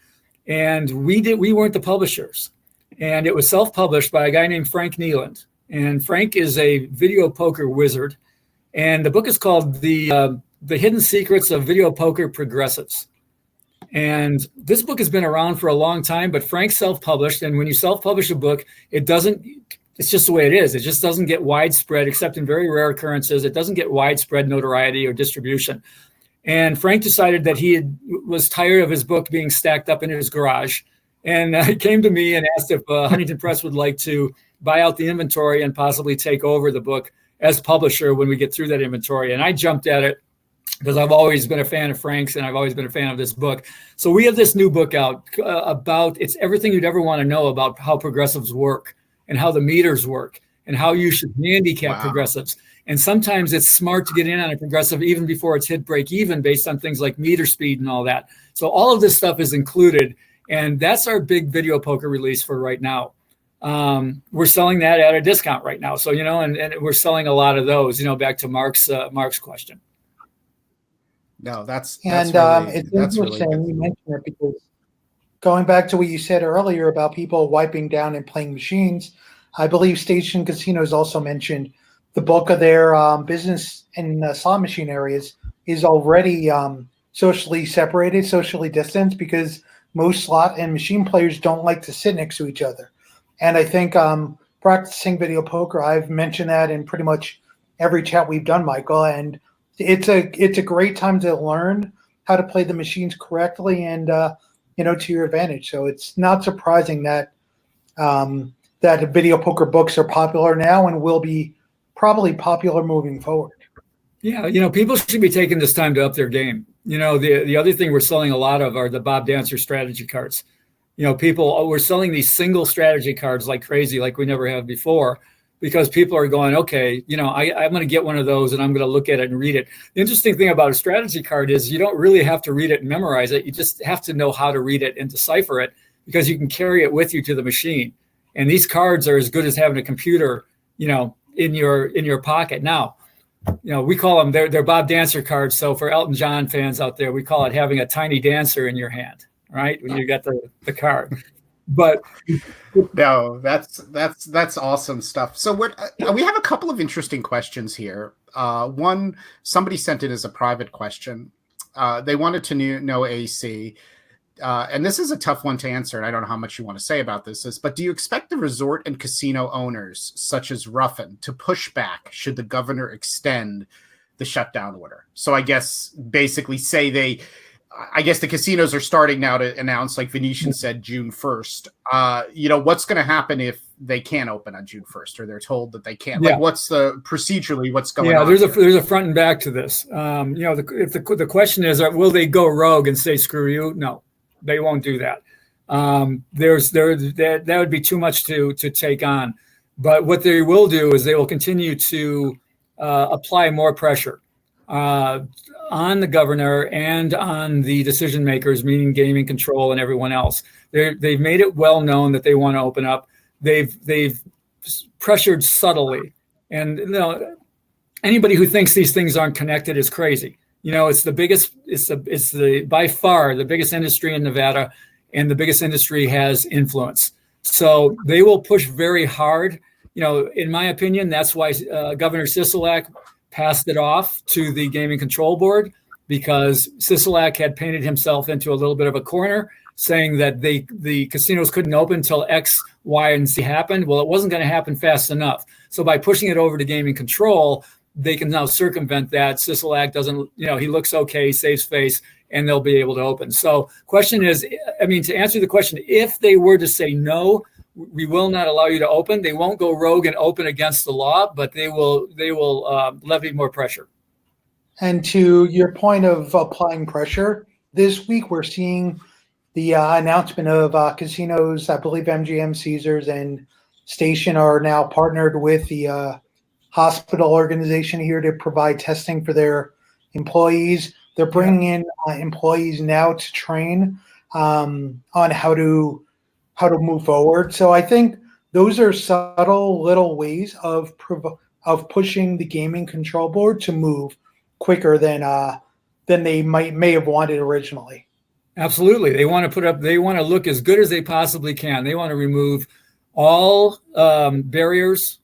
and we weren't the publishers, and it was self-published by a guy named Frank Neeland. And Frank is a video poker wizard, and the book is called The Hidden Secrets of Video Poker Progressives. And this book has been around for a long time, but Frank's self-published. And when you self-publish a book, it's just the way it is. It just doesn't get widespread, except in very rare occurrences. It doesn't get widespread notoriety or distribution. And Frank decided that he was tired of his book being stacked up in his garage. And he came to me and asked if Huntington Press would like to buy out the inventory and possibly take over the book as publisher when we get through that inventory. And I jumped at it because I've always been a fan of Frank's and I've always been a fan of this book. So we have this new book out about, it's everything you'd ever want to know about how progressives work and how the meters work and how you should handicap progressives. And sometimes it's smart to get in on a progressive even before it's hit break even based on things like meter speed and all that. So all of this stuff is included. And that's our big video poker release for right now. We're selling that at a discount right now. So, and we're selling a lot of those, back to Marc's question. No, that's it's interesting you mentioned it because going back to what you said earlier about people wiping down and playing machines, I believe Station Casinos also mentioned the bulk of their business in slot machine areas is already socially separated, socially distanced, because most slot and machine players don't like to sit next to each other. And I think practicing video poker, I've mentioned that in pretty much every chat we've done, Michael, and it's a great time to learn how to play the machines correctly and to your advantage. So it's not surprising that that video poker books are popular now and will be probably popular moving forward. Yeah, people should be taking this time to up their game. The other thing we're selling a lot of are the Bob Dancer strategy cards. We're selling these single strategy cards like crazy, like we never have before, because people are going, okay, I'm going to get one of those and I'm going to look at it and read it. The interesting thing about a strategy card is you don't really have to read it and memorize it. You just have to know how to read it and decipher it because you can carry it with you to the machine. And these cards are as good as having a computer, in your pocket. Now, we call them, they're Bob Dancer cards. So for Elton John fans out there, we call it having a tiny dancer in your hand, right? When you got the card. But no, that's awesome stuff. So we have a couple of interesting questions here. One, somebody sent it as a private question. They wanted to know AC. And this is a tough one to answer, and I don't know how much you want to say about this, but do you expect the resort and casino owners, such as Ruffin, to push back should the governor extend the shutdown order? So I guess basically I guess the casinos are starting now to announce, like Venetian said, June 1st. What's going to happen if they can't open on June 1st or they're told that they can't? Like, what's procedurally what's going on? Yeah, there's a front and back to this. If the question is, will they go rogue and say, screw you? No. They won't do that. That would be too much to take on. But what they will do is they will continue to apply more pressure on the governor and on the decision makers, meaning gaming control and everyone else. They've made it well known that they want to open up. They've pressured subtly, and anybody who thinks these things aren't connected is crazy. It's the biggest, it's by far the biggest industry in Nevada, and the biggest industry has influence. So they will push very hard. In my opinion, that's why Governor Sisolak passed it off to the Gaming Control Board, because Sisolak had painted himself into a little bit of a corner, saying that the casinos couldn't open until X, Y, and Z happened. Well, it wasn't going to happen fast enough. So by pushing it over to Gaming Control, they can now circumvent that. Sisolak doesn't, he looks okay, saves face, and they'll be able to open. So question is, to answer the question, if they were to say no, we will not allow you to open, they won't go rogue and open against the law, but they will levy more pressure. And to your point of applying pressure, this week we're seeing the announcement of casinos. I believe MGM, Caesars, and Station are now partnered with the hospital organization here to provide testing for their employees. They're bringing in employees now to train on how to move forward. So I think those are subtle little ways of pushing the gaming control board to move quicker than they may have wanted originally. Absolutely. They want to look as good as they possibly can. They want to remove all barriers,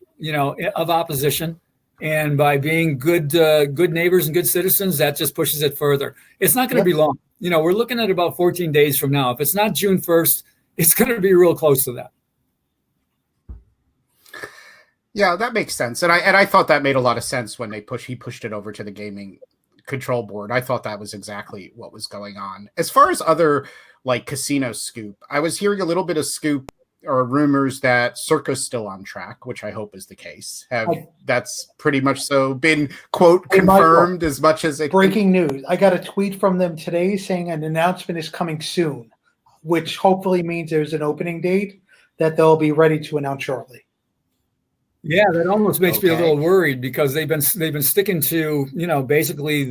of opposition. And by being good neighbors and good citizens, that just pushes it further. It's not going to be long. We're looking at about 14 days from now. If it's not June 1st, it's going to be real close to that. Yeah, that makes sense. And I thought that made a lot of sense when he pushed it over to the gaming control board. I thought that was exactly what was going on. As far as other like casino scoop, I was hearing a little bit of scoop or rumors that Circa's still on track, which I hope is the case. That's pretty much so been, quote, confirmed as much as it. Breaking news. I got a tweet from them today saying an announcement is coming soon, which hopefully means there's an opening date that they'll be ready to announce shortly. Yeah, that almost makes me a little worried because they've been sticking to, basically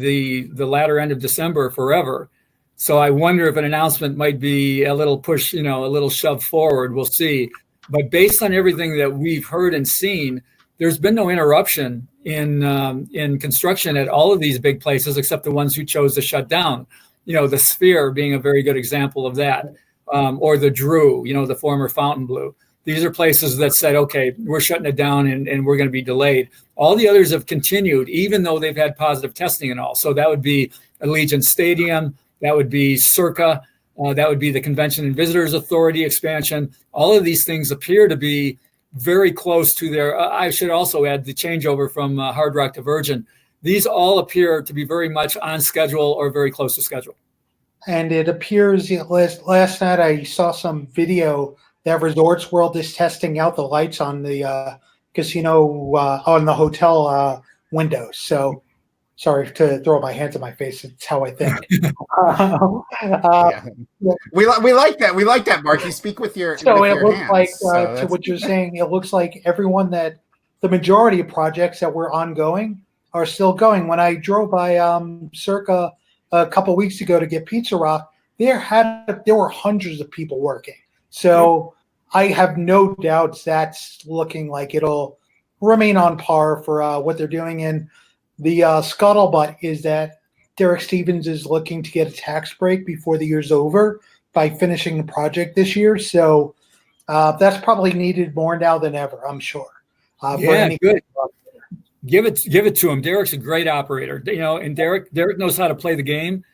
the latter end of December forever. So I wonder if an announcement might be a little push, a little shove forward. We'll see. But based on everything that we've heard and seen, there's been no interruption in construction at all of these big places except the ones who chose to shut down. The Sphere being a very good example of that, or the Drew, the former Fontainebleau. These are places that said, okay, we're shutting it down and we're going to be delayed. All the others have continued, even though they've had positive testing and all. So that would be Allegiant Stadium. That would be Circa. That would be the Convention and Visitors Authority expansion. All of these things appear to be very close to their, I should also add the changeover from Hard Rock to Virgin. These all appear to be very much on schedule or very close to schedule. And it appears last night I saw some video that Resorts World is testing out the lights on the casino, on the hotel windows. So sorry to throw my hands in my face. It's how I think. We like that. We like that, Mark. You speak with your So with it your looks hands. like, So to what you're saying, it looks like the majority of projects that were ongoing are still going. When I drove by Circa a couple weeks ago to get Pizza Rock, there were hundreds of people working. So I have no doubts that's looking like it'll remain on par for what they're doing. And the scuttlebutt is that Derek Stevens is looking to get a tax break before the year's over by finishing the project this year. So that's probably needed more now than ever, I'm sure. Good. Give it to him. Derek's a great operator, and Derek knows how to play the game,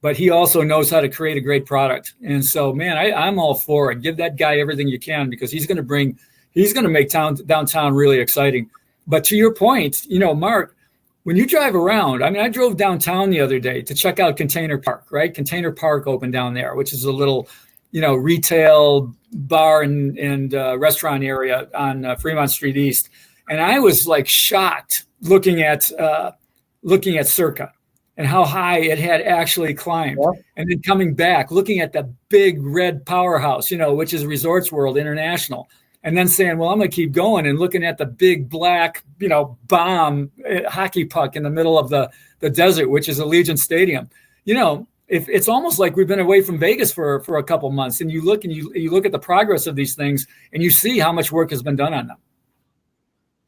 but he also knows how to create a great product. And so, man, I'm all for it. Give that guy everything you can because he's going to make downtown really exciting. But to your point, Mark, when you drive around, I drove downtown the other day to check out Container Park, right? Container Park opened down there, which is a little, retail bar and restaurant area on Fremont Street East. And I was like shocked looking at Circa and how high it had actually climbed. Yeah. And then coming back, looking at the big red powerhouse, which is Resorts World International. And then saying, well, I'm going to keep going and looking at the big black, bomb hockey puck in the middle of the desert, which is Allegiant Stadium. If it's almost like we've been away from Vegas for a couple months, and you look at the progress of these things and you see how much work has been done on them.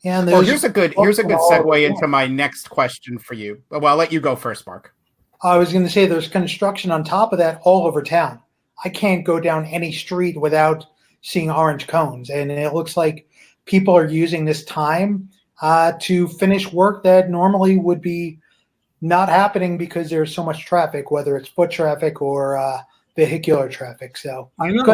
Yeah, well, here's a good segue into my next question for you. Well, I'll let you go first, Mark. I was going to say there's construction on top of that all over town. I can't go down any street without seeing orange cones, and it looks like people are using this time to finish work that normally would be not happening because there's so much traffic, whether it's foot traffic or vehicular traffic. So I know.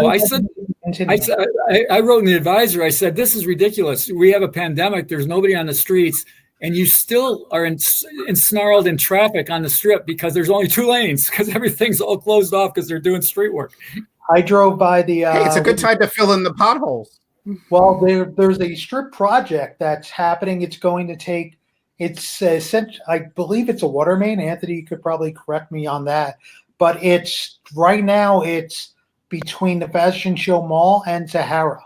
I wrote in the advisor, I said, this is ridiculous. We have a pandemic. There's nobody on the streets, and you still are ensnarled in traffic on the strip because there's only 2 lanes because everything's all closed off because they're doing street work. I drove by the. Hey, it's a good time to fill in the potholes. Well, there's a strip project that's happening. It's going to take. I believe it's a water main. Anthony could probably correct me on that, but it's right now. It's between the Fashion Show Mall and Sahara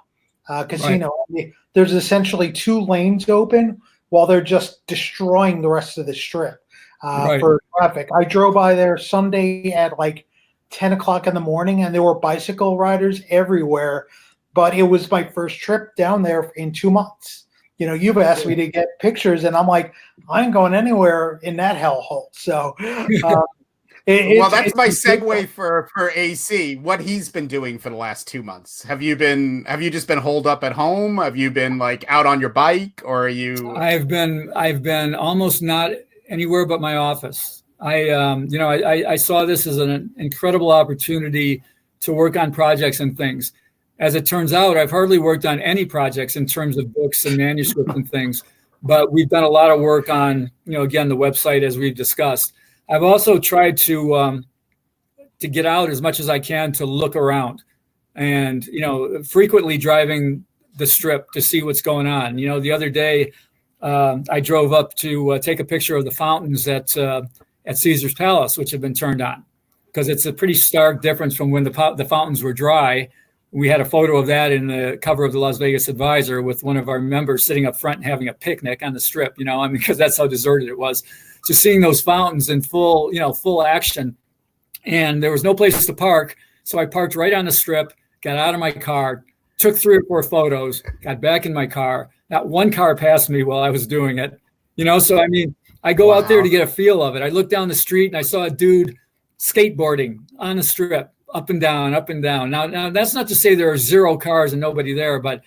Casino. Right. There's essentially 2 lanes open while they're just destroying the rest of the strip. Right. for traffic. I drove by there Sunday at like 10 o'clock in the morning, and there were bicycle riders everywhere. But it was my first trip down there in 2 months. You've asked me to get pictures, and I'm like, I ain't going anywhere in that hellhole. So, well, that's my segue for AC. What he's been doing for the last 2 months. Have you just been holed up at home? Have you been like out on your bike, or are you? I've been almost not anywhere but my office. I saw this as an incredible opportunity to work on projects and things. As it turns out, I've hardly worked on any projects in terms of books and manuscripts and things, but we've done a lot of work on, again, the website, as we've discussed. I've also tried to get out as much as I can to look around, and frequently driving the Strip to see what's going on. The other day I drove up to take a picture of the fountains at Caesar's Palace, which have been turned on, because it's a pretty stark difference from when the fountains were dry. We had a photo of that in the cover of the Las Vegas Advisor, with one of our members sitting up front and having a picnic on the Strip, because that's how deserted it was. So seeing those fountains in full action, and there was no place to park. So I parked right on the Strip, got out of my car, took 3 or 4 photos, got back in my car. Not one car passed me while I was doing it. So I go out there to get a feel of it. I looked down the street and I saw a dude skateboarding on the Strip, up and down, up and down. Now that's not to say there are 0 cars and nobody there, but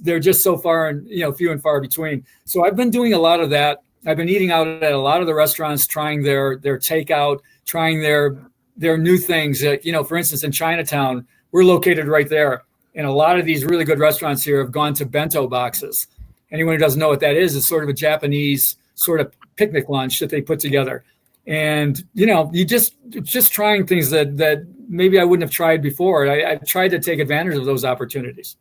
they're just so far and few and far between. So I've been doing a lot of that. I've been eating out at a lot of the restaurants, trying their takeout, trying their new things. For instance, in Chinatown, we're located right there, and a lot of these really good restaurants here have gone to bento boxes. Anyone who doesn't know what that is, it's sort of a Japanese sort of picnic lunch that they put together. And, you just trying things that maybe I wouldn't have tried before. I've tried to take advantage of those opportunities.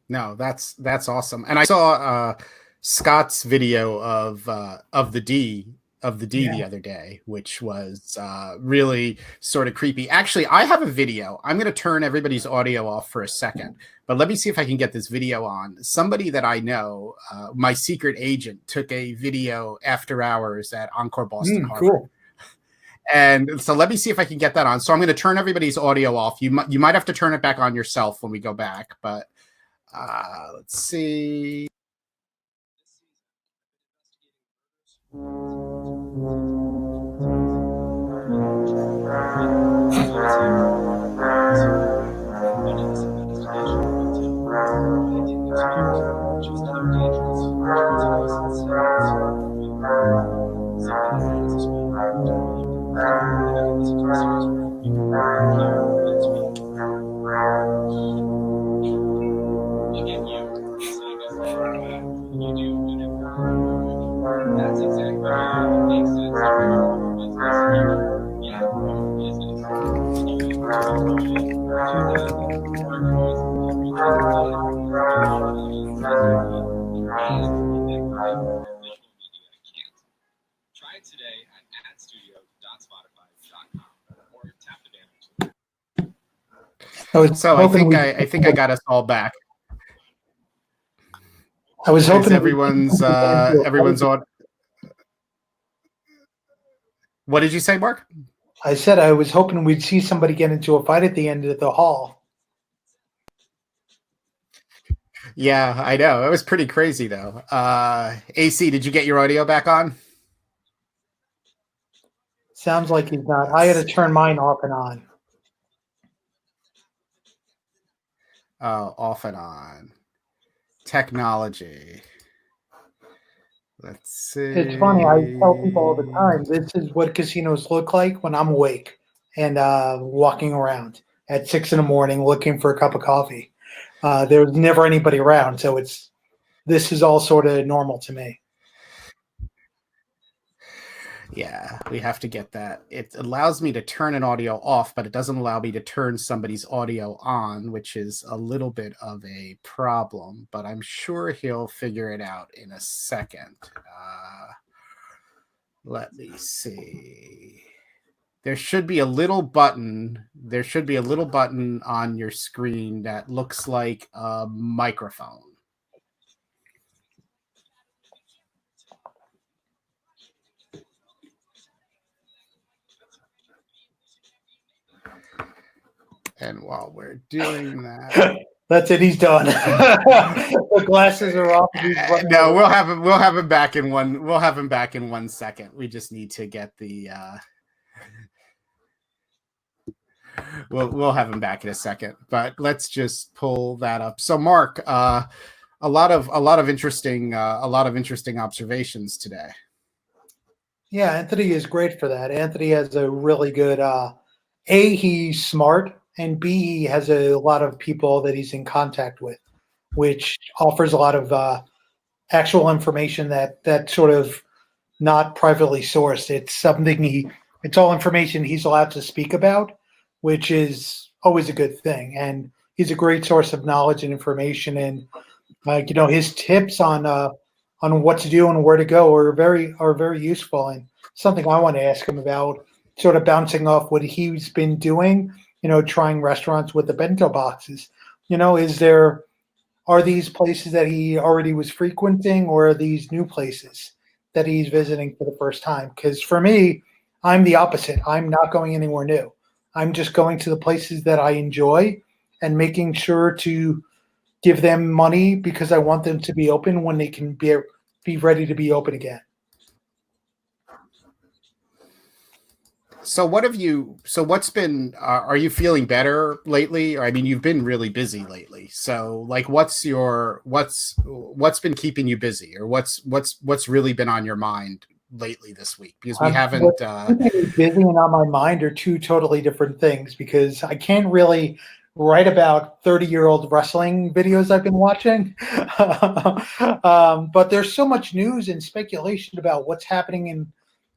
No, that's awesome. And I saw Scott's video of the D the other day, which was really sort of creepy. Actually, I have a video. I'm going to turn everybody's audio off for a second, but let me see if I can get this video on. Somebody that I know, my secret agent, took a video after hours at Encore Boston Harbor. Cool. And so let me see if I can get that on. So I'm going to turn everybody's audio off. You might have to turn it back on yourself when we go back, but let's see. That's exactly what makes it. Try it today at adstudio.spotify.com or tap advantage. So I think I got us all back. I was hoping everyone's on. What did you say, Mark? I said I was hoping we'd see somebody get into a fight at the end of the hall. Yeah, I know. It was pretty crazy, though. AC, did you get your audio back on? Sounds like he's not. I had to turn mine off and on. Oh, off and on. Technology. Let's see. It's funny. I tell people all the time, this is what casinos look like when I'm awake and walking around at 6 a.m. looking for a cup of coffee. There's never anybody around, so this is all sort of normal to me. Yeah, we have to get that. It allows me to turn an audio off, but it doesn't allow me to turn somebody's audio on, which is a little bit of a problem, but I'm sure he'll figure it out in a second. Let me see. There should be a little button. There should be a little button on your screen that looks like a microphone. And while we're doing that, that's it. He's done. The glasses are off. No, we'll have him back in one. We'll have him back in 1 second. We just need to get the. We'll have him back in a second, but let's just pull that up. So, Marc, a lot of interesting observations today. Yeah, Anthony is great for that. Anthony has a really good. He's smart, and B, he has a lot of people that he's in contact with, which offers a lot of actual information that sort of not privately sourced. It's something it's all information he's allowed to speak about, which is always a good thing. And he's a great source of knowledge and information. And his tips on what to do and where to go are very useful. And something I want to ask him about, sort of bouncing off what he's been doing, trying restaurants with the bento boxes. Are these places that he already was frequenting, or are these new places that he's visiting for the first time? Because for me, I'm the opposite. I'm not going anywhere new. I'm just going to the places that I enjoy and making sure to give them money because I want them to be open when they can be ready to be open again. So what's been, are you feeling better lately? Or, I mean, you've been really busy lately. So like, what's been keeping you busy, or what's really been on your mind lately this week? Because we haven't, busy and on my mind are two totally different things, because I can't really write about 30-year-old wrestling videos I've been watching. But there's so much news and speculation about what's happening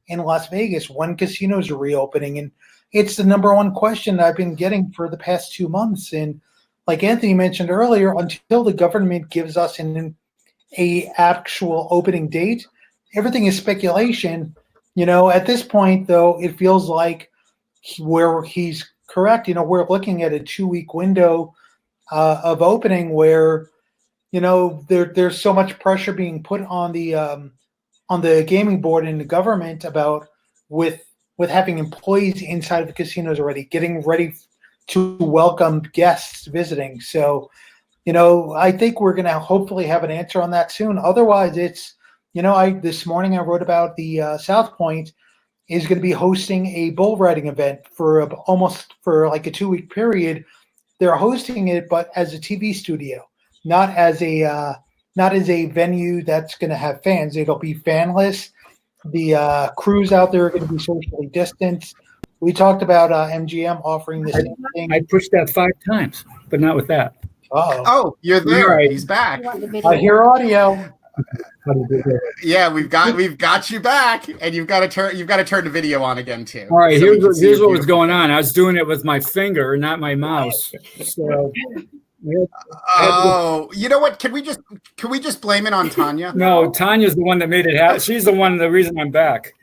in Las Vegas when casinos are reopening. And it's the number one question that I've been getting for the past 2 months. And like Anthony mentioned earlier, until the government gives us an actual opening date, everything is speculation. At this point, though, it feels like where he's correct. We're looking at a 2-week window of opening where, there's so much pressure being put on the gaming board and the government about with having employees inside the casinos already, getting ready to welcome guests visiting. So, I think we're going to hopefully have an answer on that soon. Otherwise, it's, this morning I wrote about the South Point is going to be hosting a bull riding event for like a 2-week period. They're hosting it, but as a TV studio, not as a venue that's going to have fans. It'll be fanless. The crews out there are going to be socially distanced. We talked about MGM offering the same thing. I pushed that 5 times, but not with that. Oh, you're there. Right. He's back. I hear audio. Yeah, we've got you back, and you've got to turn the video on again too. All right, here's what was going on. I was doing it with my finger, not my mouse. So. Oh, you know what? Can we just blame it on Tanya? No, Tanya's the one that made it happen. She's the reason I'm back.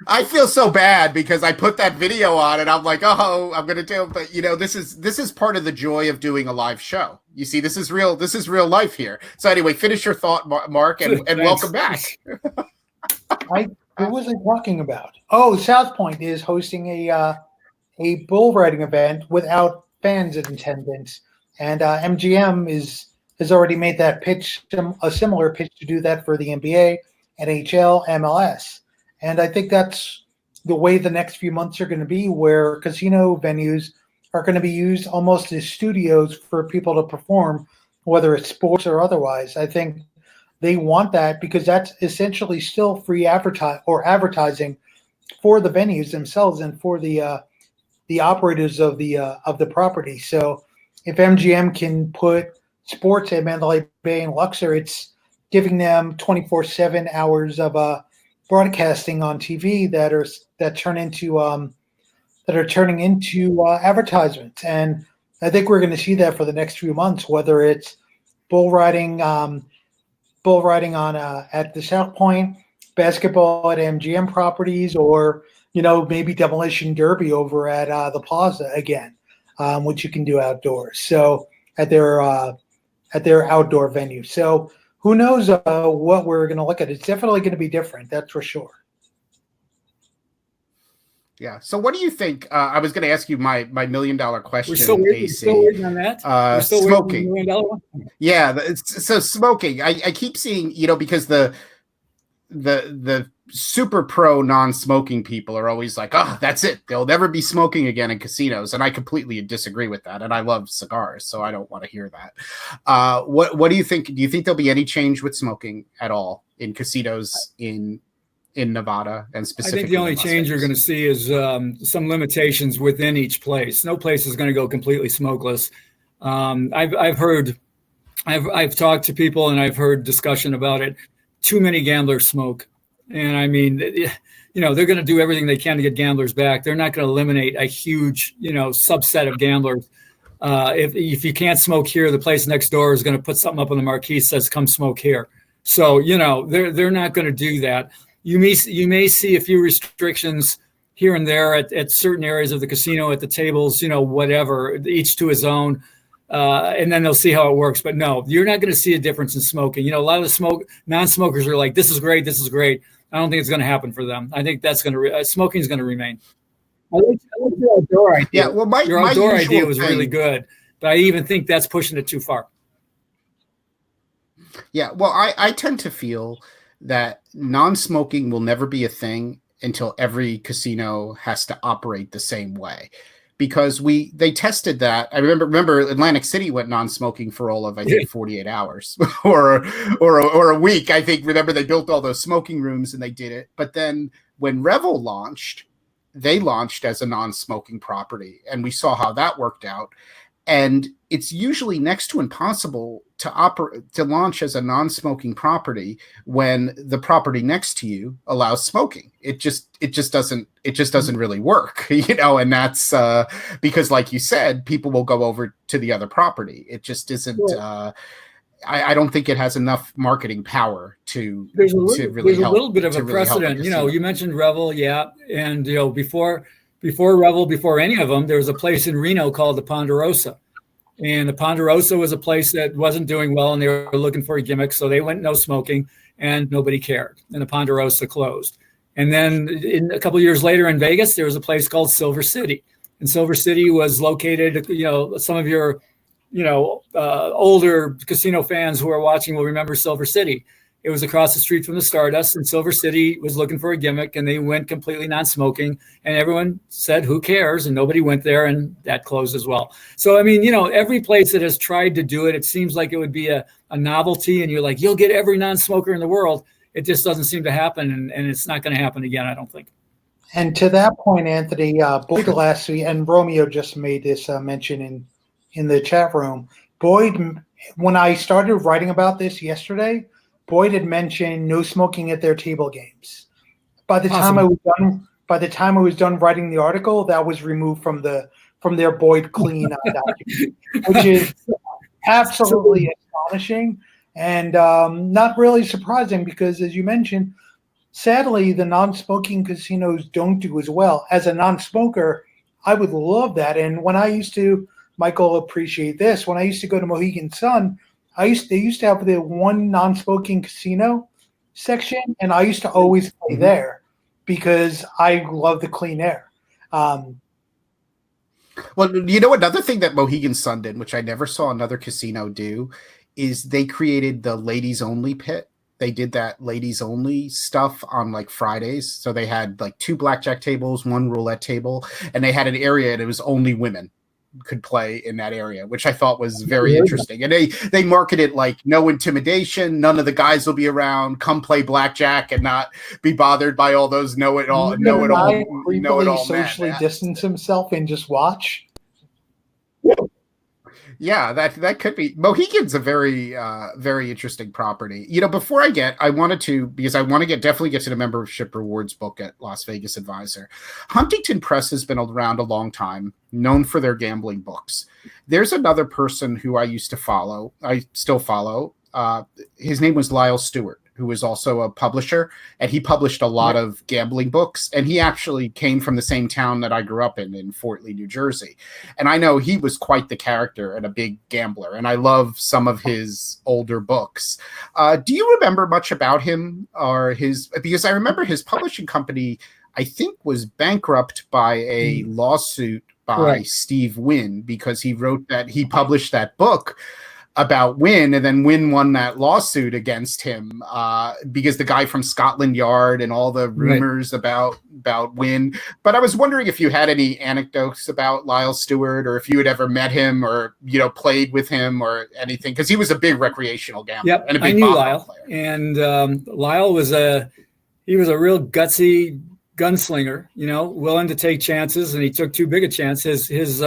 I feel so bad because I put that video on and I'm like, oh, I'm gonna do it. But this is part of the joy of doing a live show. You see, this is real life here. So anyway, finish your thought, Marc, and welcome back. What was I talking about? Oh, South Point is hosting a bull riding event without fans in attendance, and MGM has already made that pitch, a similar pitch to do that for the NBA, NHL, MLS. And I think that's the way the next few months are going to be, where casino venues are going to be used almost as studios for people to perform, whether it's sports or otherwise. I think they want that because that's essentially still free advertising for the venues themselves and for the operators of the property. So if MGM can put sports at Mandalay Bay and Luxor, it's giving them 24/7 hours of broadcasting on TV that are turning into advertisements. And I think we're going to see that for the next few months, whether it's bull riding on at the South Point, basketball at MGM properties, or maybe demolition derby over at the Plaza again, which you can do outdoors. So at their outdoor venue. So who knows what we're going to look at? It's definitely going to be different. That's for sure. Yeah. So what do you think? I was going to ask you my $1 million question. We're still waiting on that. We're still smoking. waiting on the $1 million one. Yeah. So smoking. I keep seeing, because the super pro non-smoking people are always like, oh, that's it. They'll never be smoking again in casinos. And I completely disagree with that. And I love cigars, so I don't want to hear that. What do you think? Do you think there'll be any change with smoking at all in casinos in Nevada and specifically? I think the only change you're going to see is some limitations within each place. No place is going to go completely smokeless. I've talked to people and I've heard discussion about it. Too many gamblers smoke. And I mean, they're going to do everything they can to get gamblers back. They're not going to eliminate a huge, subset of gamblers. If you can't smoke here, the place next door is going to put something up on the marquee that says, come smoke here. So, they're not going to do that. You may see a few restrictions here and there at certain areas of the casino, at the tables, whatever, each to his own. And then they'll see how it works. But no, you're not going to see a difference in smoking. A lot of the non-smokers are like, this is great. This is great. I don't think it's going to happen for them. I think that's going to smoking is going to remain. I like your outdoor idea. Yeah, well, your outdoor idea was really good, but I even think that's pushing it too far. Yeah, well, I tend to feel that non-smoking will never be a thing until every casino has to operate the same way. Because they tested that. I remember Atlantic City went non-smoking for all of, I think, 48 hours or a week. I think, remember, they built all those smoking rooms and they did it. But then when Revel launched, they launched as a non-smoking property. And we saw how that worked out. And it's usually next to impossible to launch as a non-smoking property when the property next to you allows smoking. It just doesn't really work, and that's because, like you said, people will go over to the other property. It just isn't. I don't think it has enough marketing power to really help. There's a little bit of a precedent. You mentioned Revel, yeah, and before Revel, before any of them, there was a place in Reno called the Ponderosa. And the Ponderosa was a place that wasn't doing well, and they were looking for a gimmick. So they went no smoking, and nobody cared. And the Ponderosa closed. And then a couple of years later in Vegas, there was a place called Silver City. And Silver City was located, some of your, older casino fans who are watching will remember Silver City. It was across the street from the Stardust, and Silver City was looking for a gimmick, and they went completely non-smoking, and everyone said, who cares? And nobody went there, and that closed as well. So, I mean, every place that has tried to do it, it seems like it would be a novelty, and you're like, you'll get every non-smoker in the world. It just doesn't seem to happen, and it's not going to happen again, I don't think. And to that point, Anthony, Boyd last week, and Romeo just made this mention in the chat room. Boyd, when I started writing about this yesterday, Boyd had mentioned no smoking at their table games. By the time I was done writing the article, that was removed from their Boyd clean document, which is absolutely astonishing and not really surprising because, as you mentioned, sadly, the non-smoking casinos don't do as well. As a non-smoker, I would love that. And when I used to, Michael appreciate this, when I used to go to Mohegan Sun, they used to have the one non-smoking casino section, and I used to always play there because I love the clean air. Well, another thing that Mohegan Sun did, which I never saw another casino do, is they created the ladies only pit. They did that ladies only stuff on like Fridays. So they had like 2 blackjack tables, 1 roulette table, and they had an area and it was only women could play in that area, which I thought was very interesting. And they market it like no intimidation, none of the guys will be around, come play blackjack and not be bothered by all those know-it-all socially distance himself and just watch. Yeah, that could be. Mohegan's a very, very interesting property. Before I wanted to definitely get to the membership rewards book at Las Vegas Advisor. Huntington Press has been around a long time, known for their gambling books. There's another person who I used to follow. I still follow. His name was Lyle Stuart, who was also a publisher, and he published a lot of gambling books. And he actually came from the same town that I grew up in Fort Lee, New Jersey. And I know he was quite the character and a big gambler. And I love some of his older books. Do you remember much about him because I remember his publishing company I think was bankrupt by a lawsuit by Steve Wynn, because he published that book about Wynn, and then Wynn won that lawsuit against him because the guy from Scotland Yard and all the rumors about Wynn. But I was wondering if you had any anecdotes about Lyle Stuart, or if you had ever met him, or played with him or anything, because he was a big recreational gambler. Yep, I knew Lyle player. And Lyle was a real gutsy gunslinger, willing to take chances, and he took too big a chance. His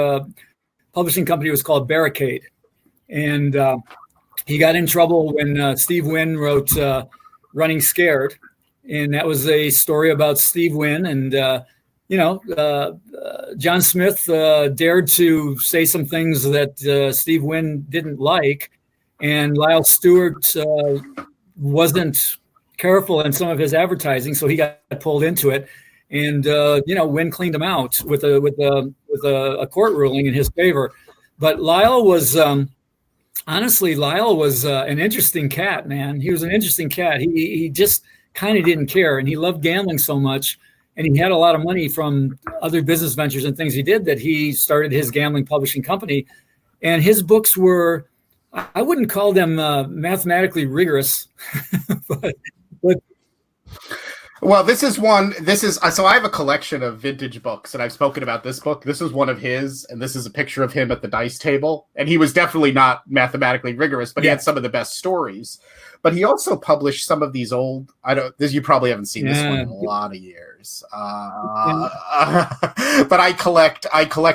publishing company was called Barricade. And he got in trouble when Steve Wynn wrote Running Scared. And that was a story about Steve Wynn. And, John Smith dared to say some things that Steve Wynn didn't like. And Lyle Stuart wasn't careful in some of his advertising, so he got pulled into it. And, Wynn cleaned him out with a court ruling in his favor. But Lyle was... honestly, Lyle was an interesting cat, man. He was an interesting cat. He just kind of didn't care, and he loved gambling so much, and he had a lot of money from other business ventures and things he did, that he started his gambling publishing company. And his books were, I wouldn't call them mathematically rigorous, but well, so I have a collection of vintage books, and I've spoken about this book. This is one of his, and this is a picture of him at the dice table. And he was definitely not mathematically rigorous, but he had some of the best stories. But he also published some of these old, you probably haven't seen this one in a lot of years. But I collect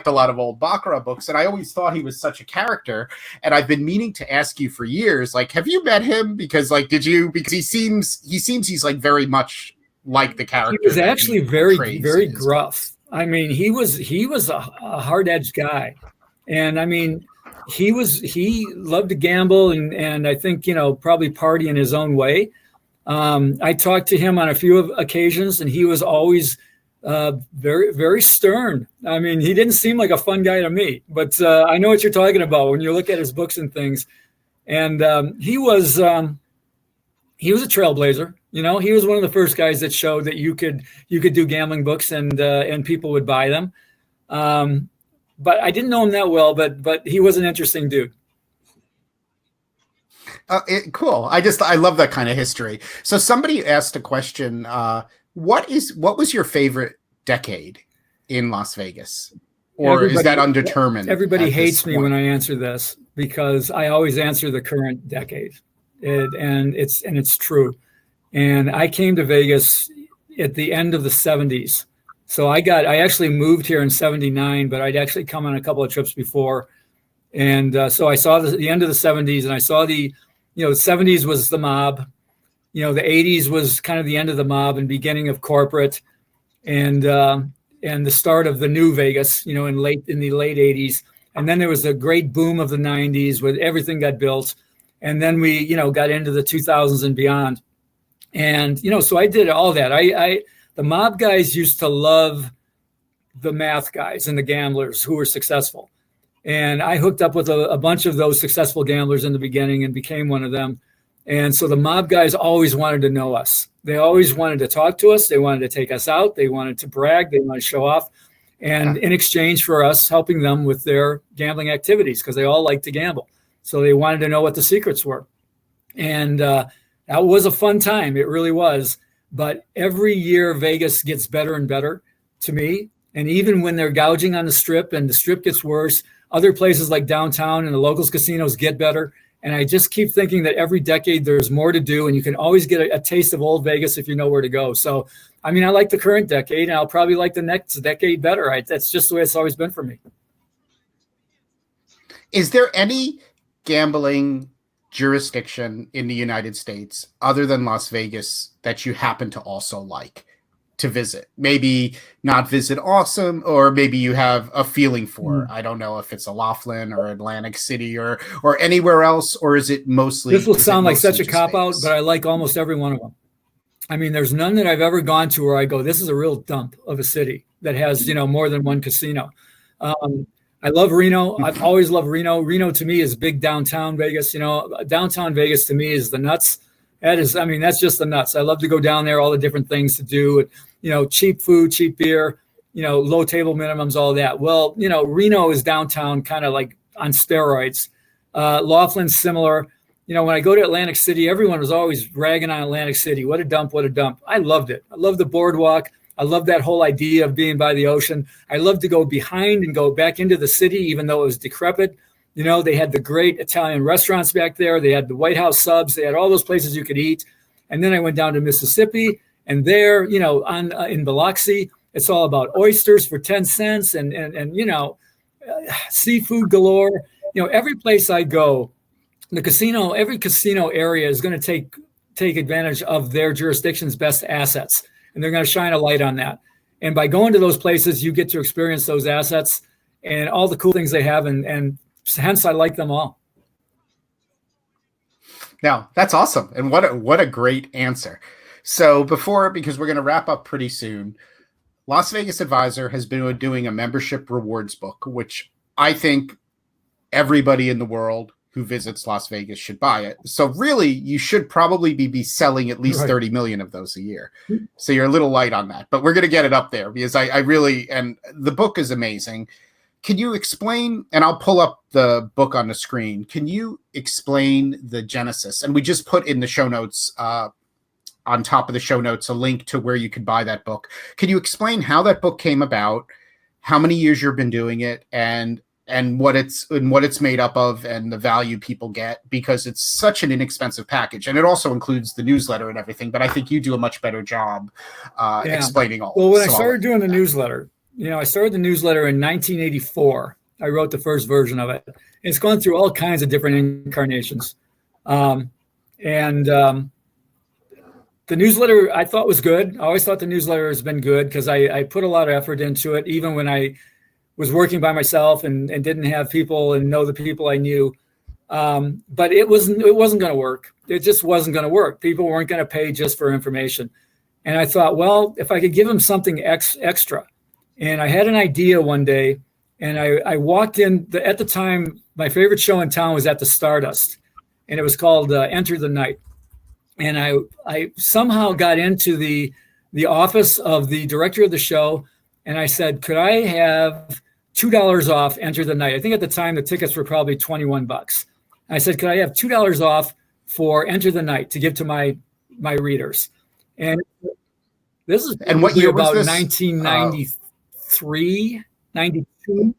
a lot of old Baccarat books, and I always thought he was such a character. And I've been meaning to ask you for years, have you met him? Because because he seems he's very much like the character. He was actually very, very gruff. I mean, he was a hard-edged guy. And I mean, he loved to gamble and I think, probably party in his own way. I talked to him on a few occasions, and he was always very, very stern. I mean, he didn't seem like a fun guy to me, but I know what you're talking about when you look at his books and things. And he was a trailblazer. He was one of the first guys that showed that you could do gambling books and people would buy them. But I didn't know him that well, but he was an interesting dude. Cool. I love that kind of history. So somebody asked a question. What was your favorite decade in Las Vegas? Or is that undetermined? Everybody hates me when I answer this, because I always answer the current decade. And it's true. And I came to Vegas at the end of the 70s. So I actually moved here in 79, but I'd actually come on a couple of trips before. And so I saw the end of the 70s, and I saw the 70s was the mob. The 80s was kind of the end of the mob and beginning of corporate, and the start of the new Vegas, in the late 80s. And then there was a great boom of the 90s where everything got built. And then we, got into the 2000s and beyond. And, so I did all that. The mob guys used to love the math guys and the gamblers who were successful. And I hooked up with a bunch of those successful gamblers in the beginning and became one of them. And so the mob guys always wanted to know us. They always wanted to talk to us. They wanted to take us out. They wanted to brag. They wanted to show off. And in exchange for us helping them with their gambling activities, because they all like to gamble. So they wanted to know what the secrets were. And that was a fun time. It really was. But every year Vegas gets better and better to me. And even when they're gouging on the Strip and the Strip gets worse, other places like downtown and the locals casinos get better. And I just keep thinking that every decade there's more to do, and you can always get a taste of old Vegas if you know where to go. So, I mean, I like the current decade, and I'll probably like the next decade better. That's just the way it's always been for me. Is there any gambling jurisdiction in the United States other than Las Vegas that you happen to also like to visit? Maybe not visit awesome, or maybe you have a feeling for. I don't know if it's a Laughlin or Atlantic City or anywhere else, or is it mostly? This will sound like such a cop-out, but I like almost every one of them. I mean, there's none that I've ever gone to where I go, this is a real dump of a city that has, more than one casino. I love Reno. I've always loved Reno. Reno to me is big downtown Vegas. Downtown Vegas to me is the nuts. That's just the nuts. I love to go down there, all the different things to do, cheap food, cheap beer, low table minimums, all that. Well, Reno is downtown kind of like on steroids. Laughlin's similar. When I go to Atlantic City, everyone was always ragging on Atlantic City. What a dump, what a dump. I loved it. I loved the boardwalk. I loved that whole idea of being by the ocean. I loved to go behind and go back into the city, even though it was decrepit. They had the great Italian restaurants back there. They had the White House subs. They had all those places you could eat. And then I went down to Mississippi, and there, in Biloxi, it's all about oysters for 10 cents and seafood galore. Every place I go, every casino area is going to take advantage of their jurisdiction's best assets, and they're going to shine a light on that. And by going to those places, you get to experience those assets and all the cool things they have, and hence I like them all. Now, that's awesome. And what a great answer. So because we're going to wrap up pretty soon, Las Vegas Advisor has been doing a membership rewards book, which I think everybody in the world who visits Las Vegas should buy it. So really, you should probably be selling at least 30 million of those a year. So you're a little light on that, but we're going to get it up there because I really, and the book is amazing. Can you explain, and I'll pull up the book on the screen. Can you explain the genesis? And we just put in the show notes, on top of the show notes, a link to where you could buy that book. Can you explain how that book came about, how many years you've been doing it, and what it's made up of, and the value people get, because it's such an inexpensive package, and it also includes the newsletter and everything. But I think you do a much better job explaining all. Well, when I started doing the newsletter, I started the newsletter in 1984. I wrote the first version of it. It's gone through all kinds of different incarnations, the newsletter I thought was good. I always thought the newsletter has been good because I put a lot of effort into it, even when I was working by myself and didn't have people and know the people I knew. But it wasn't going to work. It just wasn't going to work. People weren't going to pay just for information. And I thought, well, if I could give them something extra. And I had an idea one day, and I walked in. At the time, my favorite show in town was at the Stardust, and it was called Enter the Night. And I somehow got into the office of the director of the show, and I said, could I have $2 off Enter the Night? I think at the time the tickets were probably $21. I said, could I have $2 off for Enter the Night to give to my readers? And this is what year about was this? 1993, 92.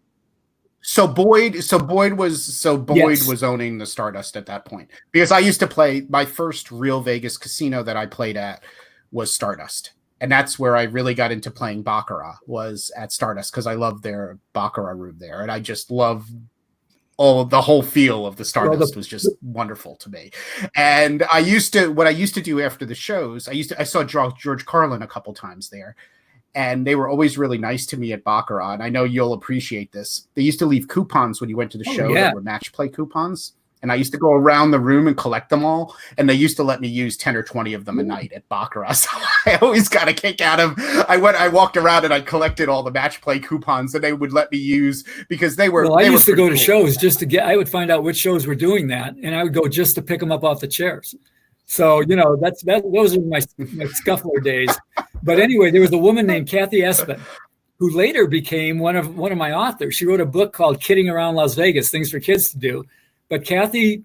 So Boyd was owning the Stardust at that point, because I used to play, my first real Vegas casino that I played at was Stardust. And that's where I really got into playing Baccarat, was at Stardust, because I love their Baccarat room there. And I just love the whole feel of the Stardust was just wonderful to me. And what I used to do after the shows, I saw George Carlin a couple times there. And they were always really nice to me at Baccarat. And I know you'll appreciate this. They used to leave coupons when you went to the show that were match play coupons. And I used to go around the room and collect them all. And they used to let me use 10 or 20 of them a night at Baccarat. So I always got a kick out of, I walked around and I collected all the match play coupons that they would let me use, because they were. Well, I used to go to shows just to I would find out which shows were doing that. And I would go just to pick them up off the chairs. So, those are my scuffler days. But anyway, there was a woman named Kathy Espen, who later became one of my authors. She wrote a book called Kidding Around Las Vegas, Things for Kids to Do. But Kathy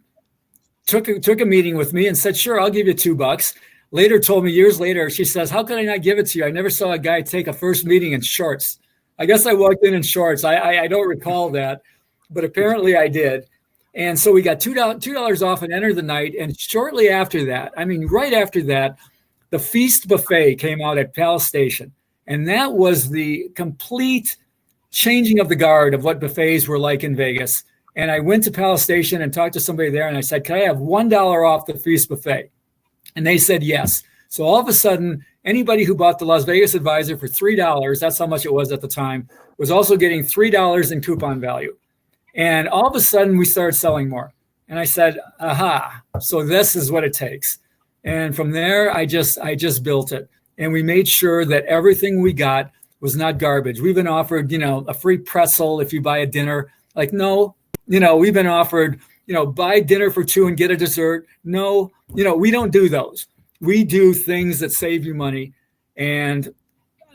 took a meeting with me and said, sure, I'll give you $2. Later told me years later, she says, how could I not give it to you? I never saw a guy take a first meeting in shorts. I guess I walked in shorts. I don't recall that, but apparently I did. And so we got $2 off and Enter the Night. And shortly after that, right after that, the Feast Buffet came out at Palace Station. And that was the complete changing of the guard of what buffets were like in Vegas. And I went to Palace Station and talked to somebody there. And I said, can I have $1 off the Feast Buffet? And they said yes. So all of a sudden, anybody who bought the Las Vegas Advisor for $3, that's how much it was at the time, was also getting $3 in coupon value. And all of a sudden, we started selling more. And I said, aha, so this is what it takes. And from there, I just built it. And we made sure that everything we got was not garbage. We've been offered, a free pretzel if you buy a dinner. Like, no, we've been offered buy dinner for two and get a dessert. No, we don't do those. We do things that save you money. And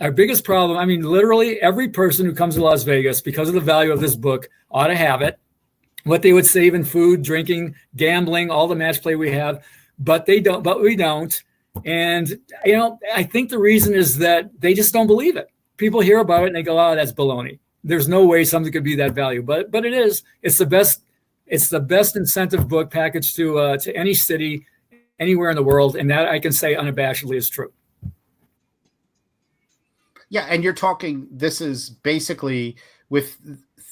our biggest problem, I mean, literally every person who comes to Las Vegas, because of the value of this book, ought to have it. What they would save in food, drinking, gambling, all the match play we have, but we don't. And, I think the reason is that they just don't believe it. People hear about it and they go, oh, that's baloney. There's no way something could be that value, but it is. It's the best incentive book package to any city, anywhere in the world. And that I can say unabashedly is true. Yeah. And you're talking, this is basically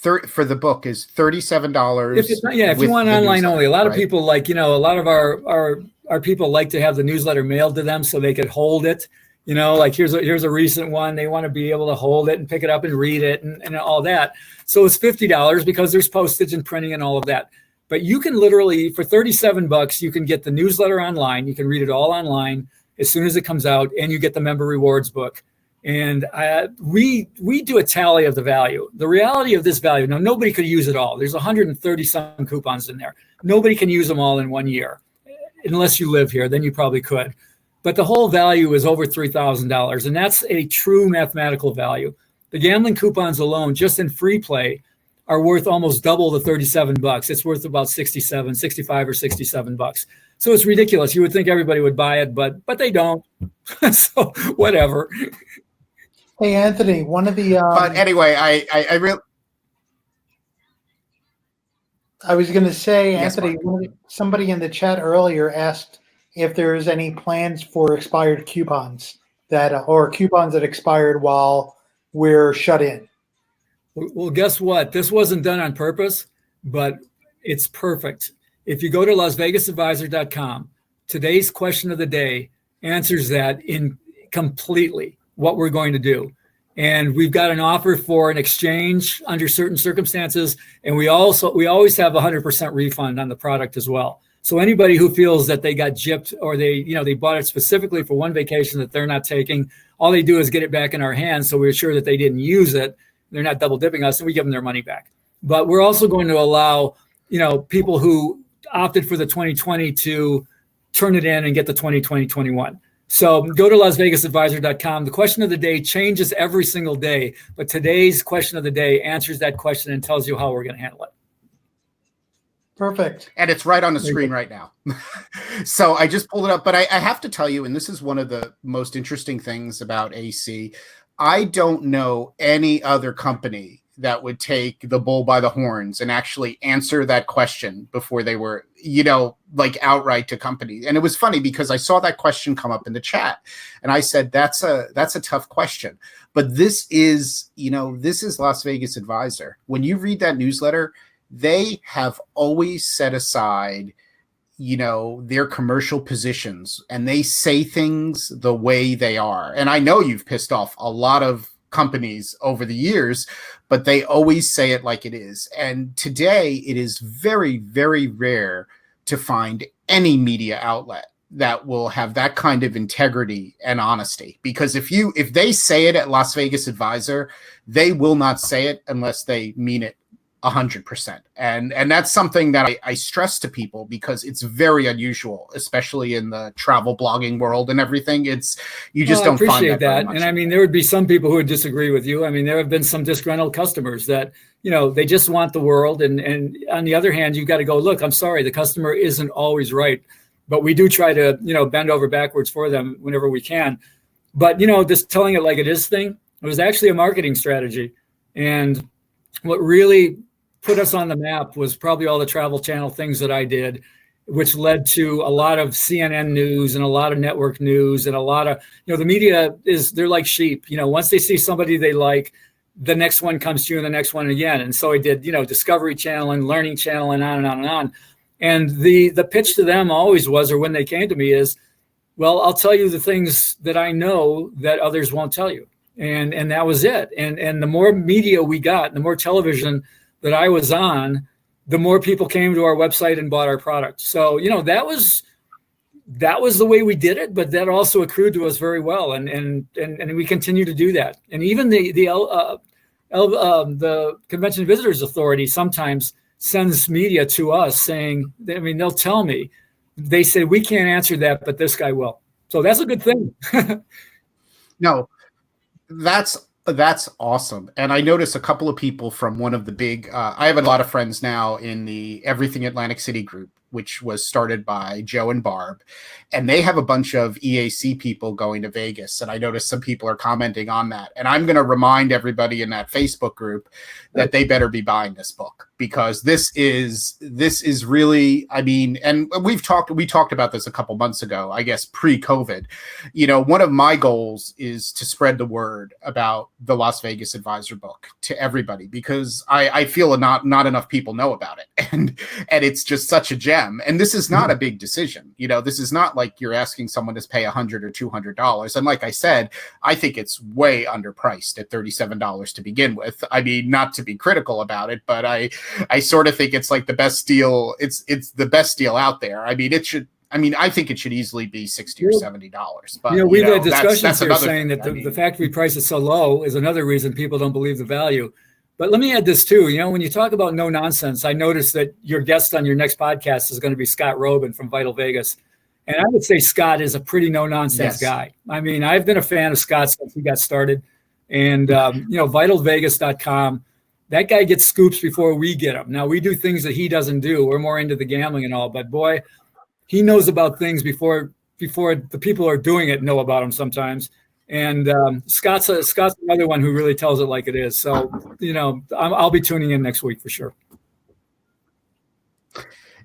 for the book is $37. If you want online only, a lot of people a lot of our people like to have the newsletter mailed to them so they could hold it. Here's a recent one. They want to be able to hold it and pick it up and read it and all that. So it's $50 because there's postage and printing and all of that. But you can literally, for $37, you can get the newsletter online. You can read it all online as soon as it comes out, and you get the member rewards book. And we do a tally of the value. The reality of this value, now nobody could use it all. There's 130 some coupons in there. Nobody can use them all in 1 year. Unless you live here, then you probably could. But the whole value is over $3,000, and that's a true mathematical value. The gambling coupons alone, just in free play, are worth almost double the $37. It's worth about $65 or $67. So it's ridiculous. You would think everybody would buy it, but they don't. So whatever. Hey, Anthony, one of the but anyway, I really, I was going to say, yes, Anthony, somebody in the chat earlier asked if there's any plans for expired coupons or coupons that expired while we're shut in. Well, guess what? This wasn't done on purpose, but it's perfect. If you go to LasVegasAdvisor.com, today's question of the day answers that in completely what we're going to do. And we've got an offer for an exchange under certain circumstances. And we always have 100% refund on the product as well. So anybody who feels that they got gypped or they bought it specifically for one vacation that they're not taking, all they do is get it back in our hands. So we're sure that they didn't use it. They're not double dipping us, and we give them their money back. But we're also going to allow, people who opted for the 2020 to turn it in and get the 2020-21. So go to LasVegasAdvisor.com. The question of the day changes every single day, but today's question of the day answers that question and tells you how we're going to handle it. Perfect. And it's right on the screen right now. So I just pulled it up, but I have to tell you, and this is one of the most interesting things about AC, I don't know any other company that would take the bull by the horns and actually answer that question before they were, outright to companies. And it was funny because I saw that question come up in the chat and I said, that's a tough question. But this is Las Vegas Advisor. When you read that newsletter, they have always set aside their commercial positions, and they say things the way they are. And I know you've pissed off a lot of companies over the years, but they always say it like it is. And today it is very, very rare to find any media outlet that will have that kind of integrity and honesty. Because if they say it at Las Vegas Advisor, they will not say it unless they mean it 100%. And that's something that I stress to people because it's very unusual, especially in the travel blogging world and everything. You just don't find that very much. And I mean, there would be some people who would disagree with you. I mean, there have been some disgruntled customers that, they just want the world. And on the other hand, you've got to go, look, I'm sorry, the customer isn't always right, but we do try to, bend over backwards for them whenever we can. But, this telling it like it is thing, it was actually a marketing strategy. And what really put us on the map was probably all the Travel Channel things that I did, which led to a lot of CNN news and a lot of network news and a lot of, the media they're like sheep. Once they see somebody they like, the next one comes to you and the next one again. And so I did, Discovery Channel and Learning Channel and on and on and on. And the pitch to them always was, or when they came to me is, well, I'll tell you the things that I know that others won't tell you. And that was it. And the more media we got, the more television that I was on, the more people came to our website and bought our product. So, that was the way we did it, but that also accrued to us very well. And we continue to do that. And even the Convention Visitors Authority sometimes sends media to us saying, I mean, they'll tell me, they say, we can't answer that, but this guy will. So that's a good thing. No, that's awesome. And I noticed a couple of people from one of the big, I have a lot of friends now in the Everything Atlantic City group, which was started by Joe and Barb. And they have a bunch of EAC people going to Vegas. And I noticed some people are commenting on that. And I'm going to remind everybody in that Facebook group that they better be buying this book, because this is really, I mean, and we talked about this a couple months ago, I guess pre-COVID. You know, one of my goals is to spread the word about the Las Vegas Advisor book to everybody, because I feel not enough people know about it. And it's just such a gem. And this is not a big decision. You know, this is not like you're asking someone to pay $100 or $200. And like I said, I think it's way underpriced at $37 to begin with. I mean, not to be critical about it, but I sort of think it's like the best deal. It's the best deal out there. I mean, I think it should easily be $60 or $70. But we've had discussions here saying that the factory price is so low is another reason people don't believe the value. But let me add this too. You know, when you talk about no nonsense, I noticed that your guest on your next podcast is going to be Scott Robin from Vital Vegas. And I would say Scott is a pretty no nonsense guy. I mean, I've been a fan of Scott since he got started. And, vitalvegas.com, that guy gets scoops before we get them. Now, we do things that he doesn't do. We're more into the gambling and all. But boy, he knows about things before the people who are doing it know about them sometimes. And Scott's another one who really tells it like it is. So, I'll be tuning in next week for sure.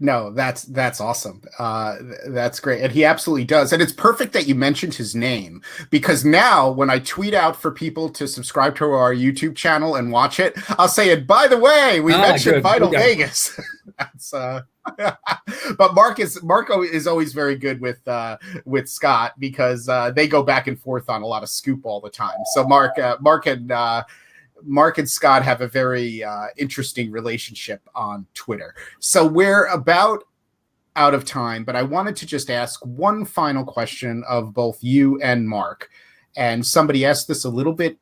No, that's awesome. That's great. And he absolutely does. And it's perfect that you mentioned his name, because now when I tweet out for people to subscribe to our YouTube channel and watch it, I'll say it, by the way, we mentioned Vital Vegas. That's but Marco is always very good with Scott, because they go back and forth on a lot of scoop all the time. So Mark and Scott have a very interesting relationship on Twitter. So we're about out of time, but I wanted to just ask one final question of both you and Mark. And somebody asked this a little bit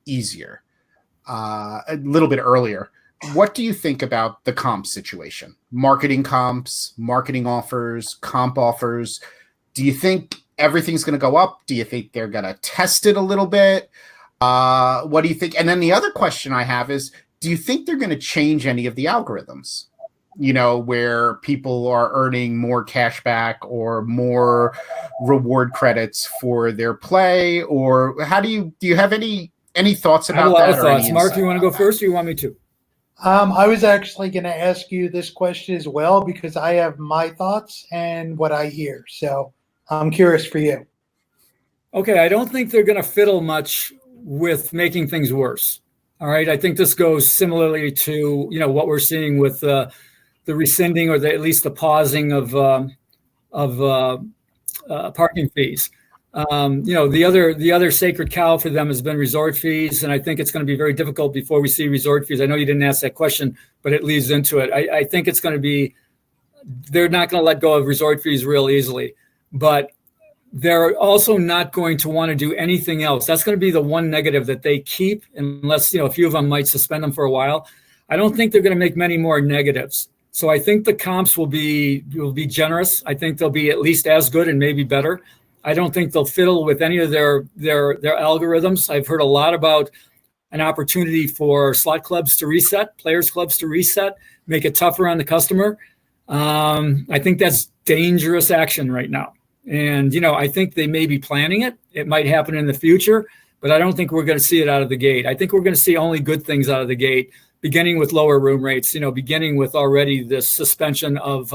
easier, a little bit earlier. What do you think about the comp situation? Marketing comps, marketing offers, comp offers. Do you think everything's going to go up? Do you think they're going to test it a little bit? What do you think? And then the other question I have is, do you think they're going to change any of the algorithms? You know, where people are earning more cash back or more reward credits for their play? Or how do you have any thoughts about that? I have a lot of thoughts. Mark, you want to go first, or you want me to? I was actually going to ask you this question as well, because I have my thoughts and what I hear. So I'm curious for you. Okay, I don't think they're going to fiddle much with making things worse. All right, I think this goes similarly to what we're seeing with the rescinding, or at least the pausing of parking fees. The other sacred cow for them has been resort fees, and I think it's going to be very difficult before we see resort fees. I know you didn't ask that question, but it leads into it. I think it's going to be, they're not going to let go of resort fees real easily, but they're also not going to want to do anything else. That's going to be the one negative that they keep, unless a few of them might suspend them for a while. I don't think they're going to make many more negatives. So I think the comps will be generous. I think they'll be at least as good and maybe better. I don't think they'll fiddle with any of their algorithms. I've heard a lot about an opportunity for slot clubs to reset, players clubs to reset, make it tougher on the customer. I think that's dangerous action right now. And, I think they may be planning it. It might happen in the future, but I don't think we're going to see it out of the gate. I think we're going to see only good things out of the gate, beginning with lower room rates, beginning with already the suspension of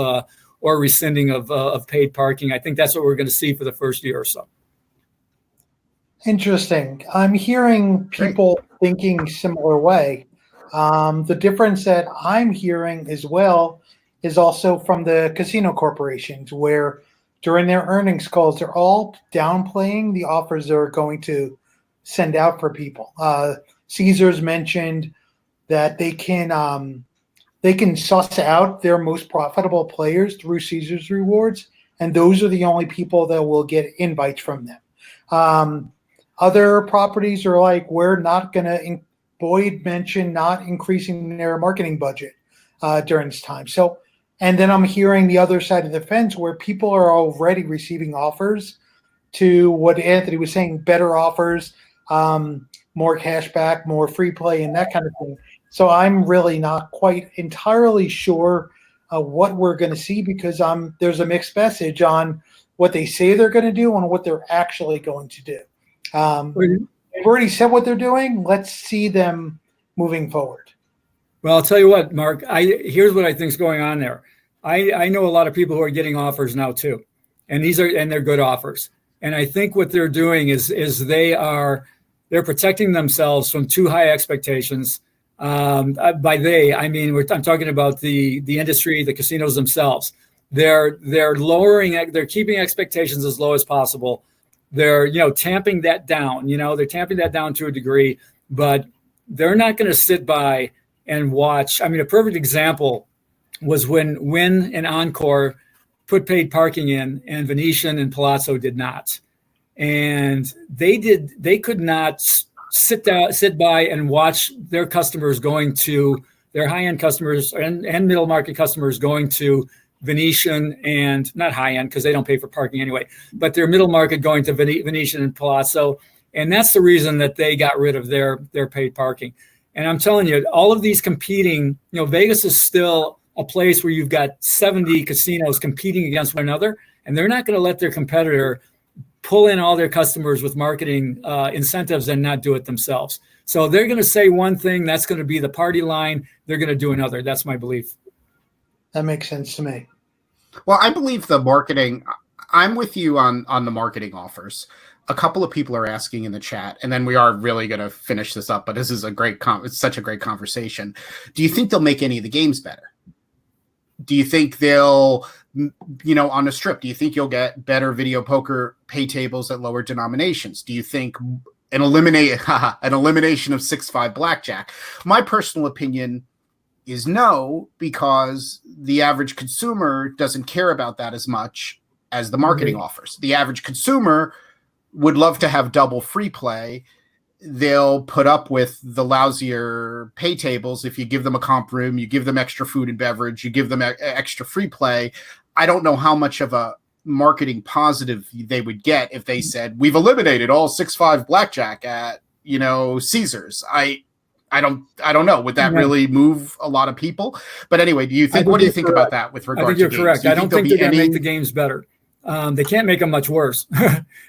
or rescinding of paid parking. I think that's what we're going to see for the first year or so. Interesting. I'm hearing people thinking similar way. The difference that I'm hearing as well is also from the casino corporations, where during their earnings calls, they're all downplaying the offers they're going to send out for people. Caesars mentioned that they can suss out their most profitable players through Caesars Rewards, and those are the only people that will get invites from them. Other properties are like, we're not going to, Boyd mentioned not increasing their marketing budget. during this time. So, and then I'm hearing the other side of the fence where people are already receiving offers to what Anthony was saying, better offers, more cash back, more free play, and that kind of thing. So I'm really not quite entirely sure what we're going to see, because there's a mixed message on what they say they're going to do and what they're actually going to do. They've already said what they're doing. Let's see them moving forward. Well, I'll tell you what, Mark, here's what I think is going on there. I know a lot of people who are getting offers now too, and they're good offers. And I think what they're doing is they're protecting themselves from too high expectations. By they, I mean, I'm talking about the industry, the casinos themselves. They're keeping expectations as low as possible. They're, tamping that down, they're tamping that down to a degree, but they're not going to sit by and watch. I mean, a perfect example was when Wynn and Encore put paid parking in, and Venetian and Palazzo did not. And they could not sit by and watch their customers going to their high-end customers and middle market customers going to Venetian, and not high-end because they don't pay for parking anyway, but their middle market going to Venetian and Palazzo. And that's the reason that they got rid of their paid parking. And I'm telling you, all of these competing, Vegas is still a place where you've got 70 casinos competing against one another, and they're not going to let their competitor pull in all their customers with marketing incentives and not do it themselves. So they're going to say one thing, that's going to be the party line. They're going to do another. That's my belief. That makes sense to me. Well, I believe the marketing, I'm with you on the marketing offers. A couple of people are asking in the chat, and then we are really going to finish this up, but this is it's such a great conversation. Do you think they'll make any of the games better? Do you think they'll, on the strip, do you think you'll get better video poker pay tables at lower denominations? Do you think an elimination of 6-5 blackjack? My personal opinion is no, because the average consumer doesn't care about that as much as the marketing offers. The average consumer would love to have double free play. They'll put up with the lousier pay tables if you give them a comp room, you give them extra food and beverage, you give them extra free play. I don't know how much of a marketing positive they would get if they said, we've eliminated all 6-5 blackjack at, Caesars. I don't know. Would that really move a lot of people? But anyway, what do you think about that with regard to games? I think you're correct. I don't think they're going to make the games better. They can't make them much worse,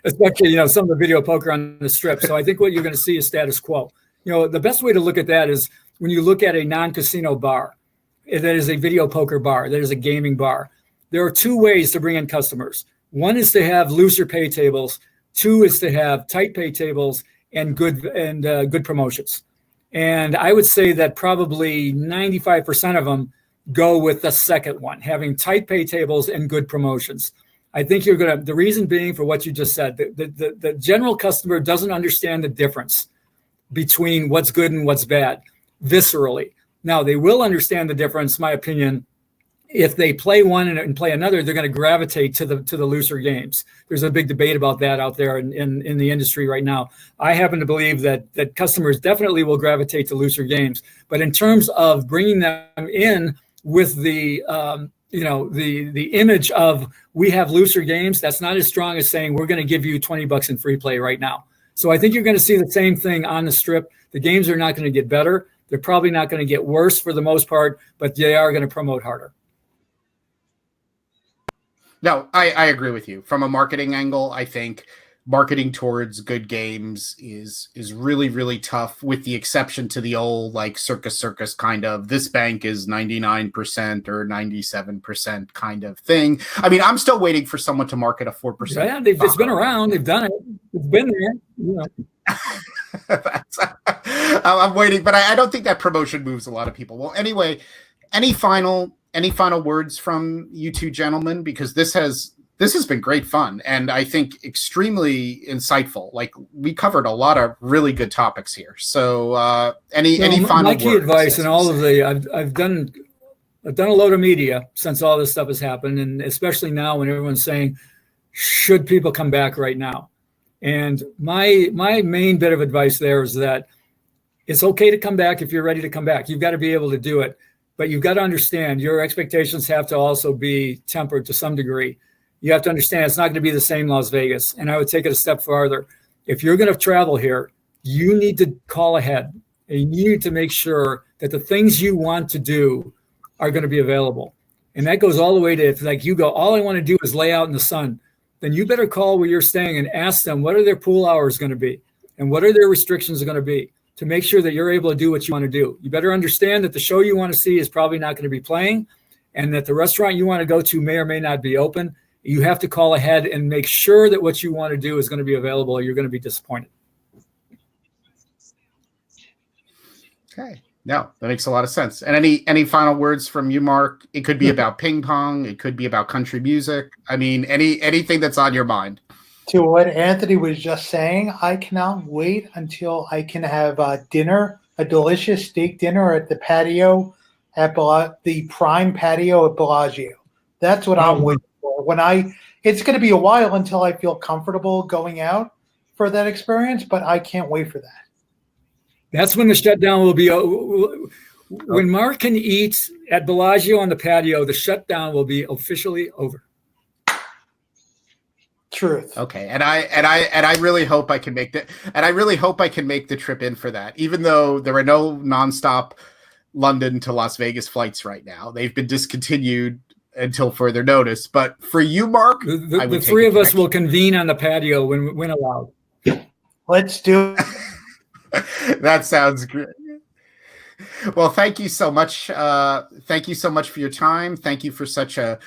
especially, some of the video poker on the strip. So I think what you're going to see is status quo. The best way to look at that is when you look at a non-casino bar, that is a video poker bar, that is a gaming bar. There are two ways to bring in customers. One is to have looser pay tables. Two is to have tight pay tables and good promotions. And I would say that probably 95% of them go with the second one, having tight pay tables and good promotions. I think the reason being for what you just said, the general customer doesn't understand the difference between what's good and what's bad viscerally. Now, they will understand the difference, my opinion. If they play one and play another, they're going to gravitate to the looser games. There's a big debate about that out there in the industry right now. I happen to believe that customers definitely will gravitate to looser games. But in terms of bringing them in with the image of we have looser games, that's not as strong as saying we're going to give you $20 in free play right now. So I think you're going to see the same thing on the strip. The games are not going to get better. They're probably not going to get worse for the most part, but they are going to promote harder. No, I agree with you. From a marketing angle, I think marketing towards good games is really, really tough, with the exception to the old circus kind of this bank is 99% or 97% kind of thing. I mean, I'm still waiting for someone to market a 4%. Yeah, it's been around. They've done it. It's been there. I'm waiting, but I don't think that promotion moves a lot of people. Well, anyway, any final words from you two gentlemen? Because this has been great fun, and I think extremely insightful. We covered a lot of really good topics here. So any final my words? My key advice, and all of I've done a load of media since all this stuff has happened, and especially now when everyone's saying, should people come back right now? And my main bit of advice there is that it's okay to come back if you're ready to come back. You've got to be able to do it. But you've got to understand your expectations have to also be tempered to some degree. You have to understand it's not going to be the same Las Vegas. And I would take it a step farther. If you're going to travel here, you need to call ahead. And you need to make sure that the things you want to do are going to be available. And that goes all the way to, if like you go, all I want to do is lay out in the sun, then you better call where you're staying and ask them, what are their pool hours going to be? And what are their restrictions going to be to make sure that you're able to do what you want to do? You better understand that the show you want to see is probably not going to be playing, and that the restaurant you want to go to may or may not be open. You have to call ahead and make sure that what you want to do is going to be available, or you're going to be disappointed. Okay. No, that makes a lot of sense. And any final words from you, Marc? It could be about ping pong. It could be about country music. I mean, anything that's on your mind. To what Anthony was just saying, I cannot wait until I can have dinner, a delicious steak dinner at the patio, at the prime patio at Bellagio. That's what I'm waiting for. It's going to be a while until I feel comfortable going out for that experience, but I can't wait for that. That's when the shutdown will be. When Marc can eat at Bellagio on the patio, the shutdown will be officially over. Truth. Okay, and I really hope I can make that, and I really hope I can make the trip in for that. Even though there are no nonstop London to Las Vegas flights right now, they've been discontinued until further notice. But for you, Marc, the three of us will convene on the patio when allowed. Let's do it. That sounds great. Well, thank you so much. Thank you so much for your time. Thank you for such a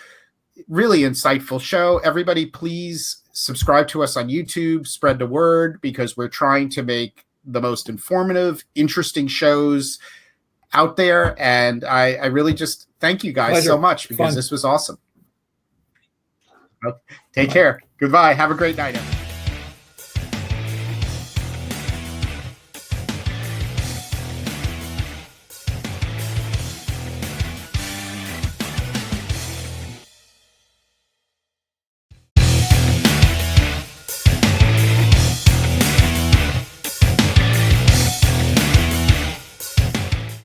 really insightful show. Everybody, please subscribe to us on YouTube, spread the word, because we're trying to make the most informative, interesting shows out there. And I really just thank you guys so much, because this was awesome. Okay. Take care. Goodbye. Have a great night, everyone.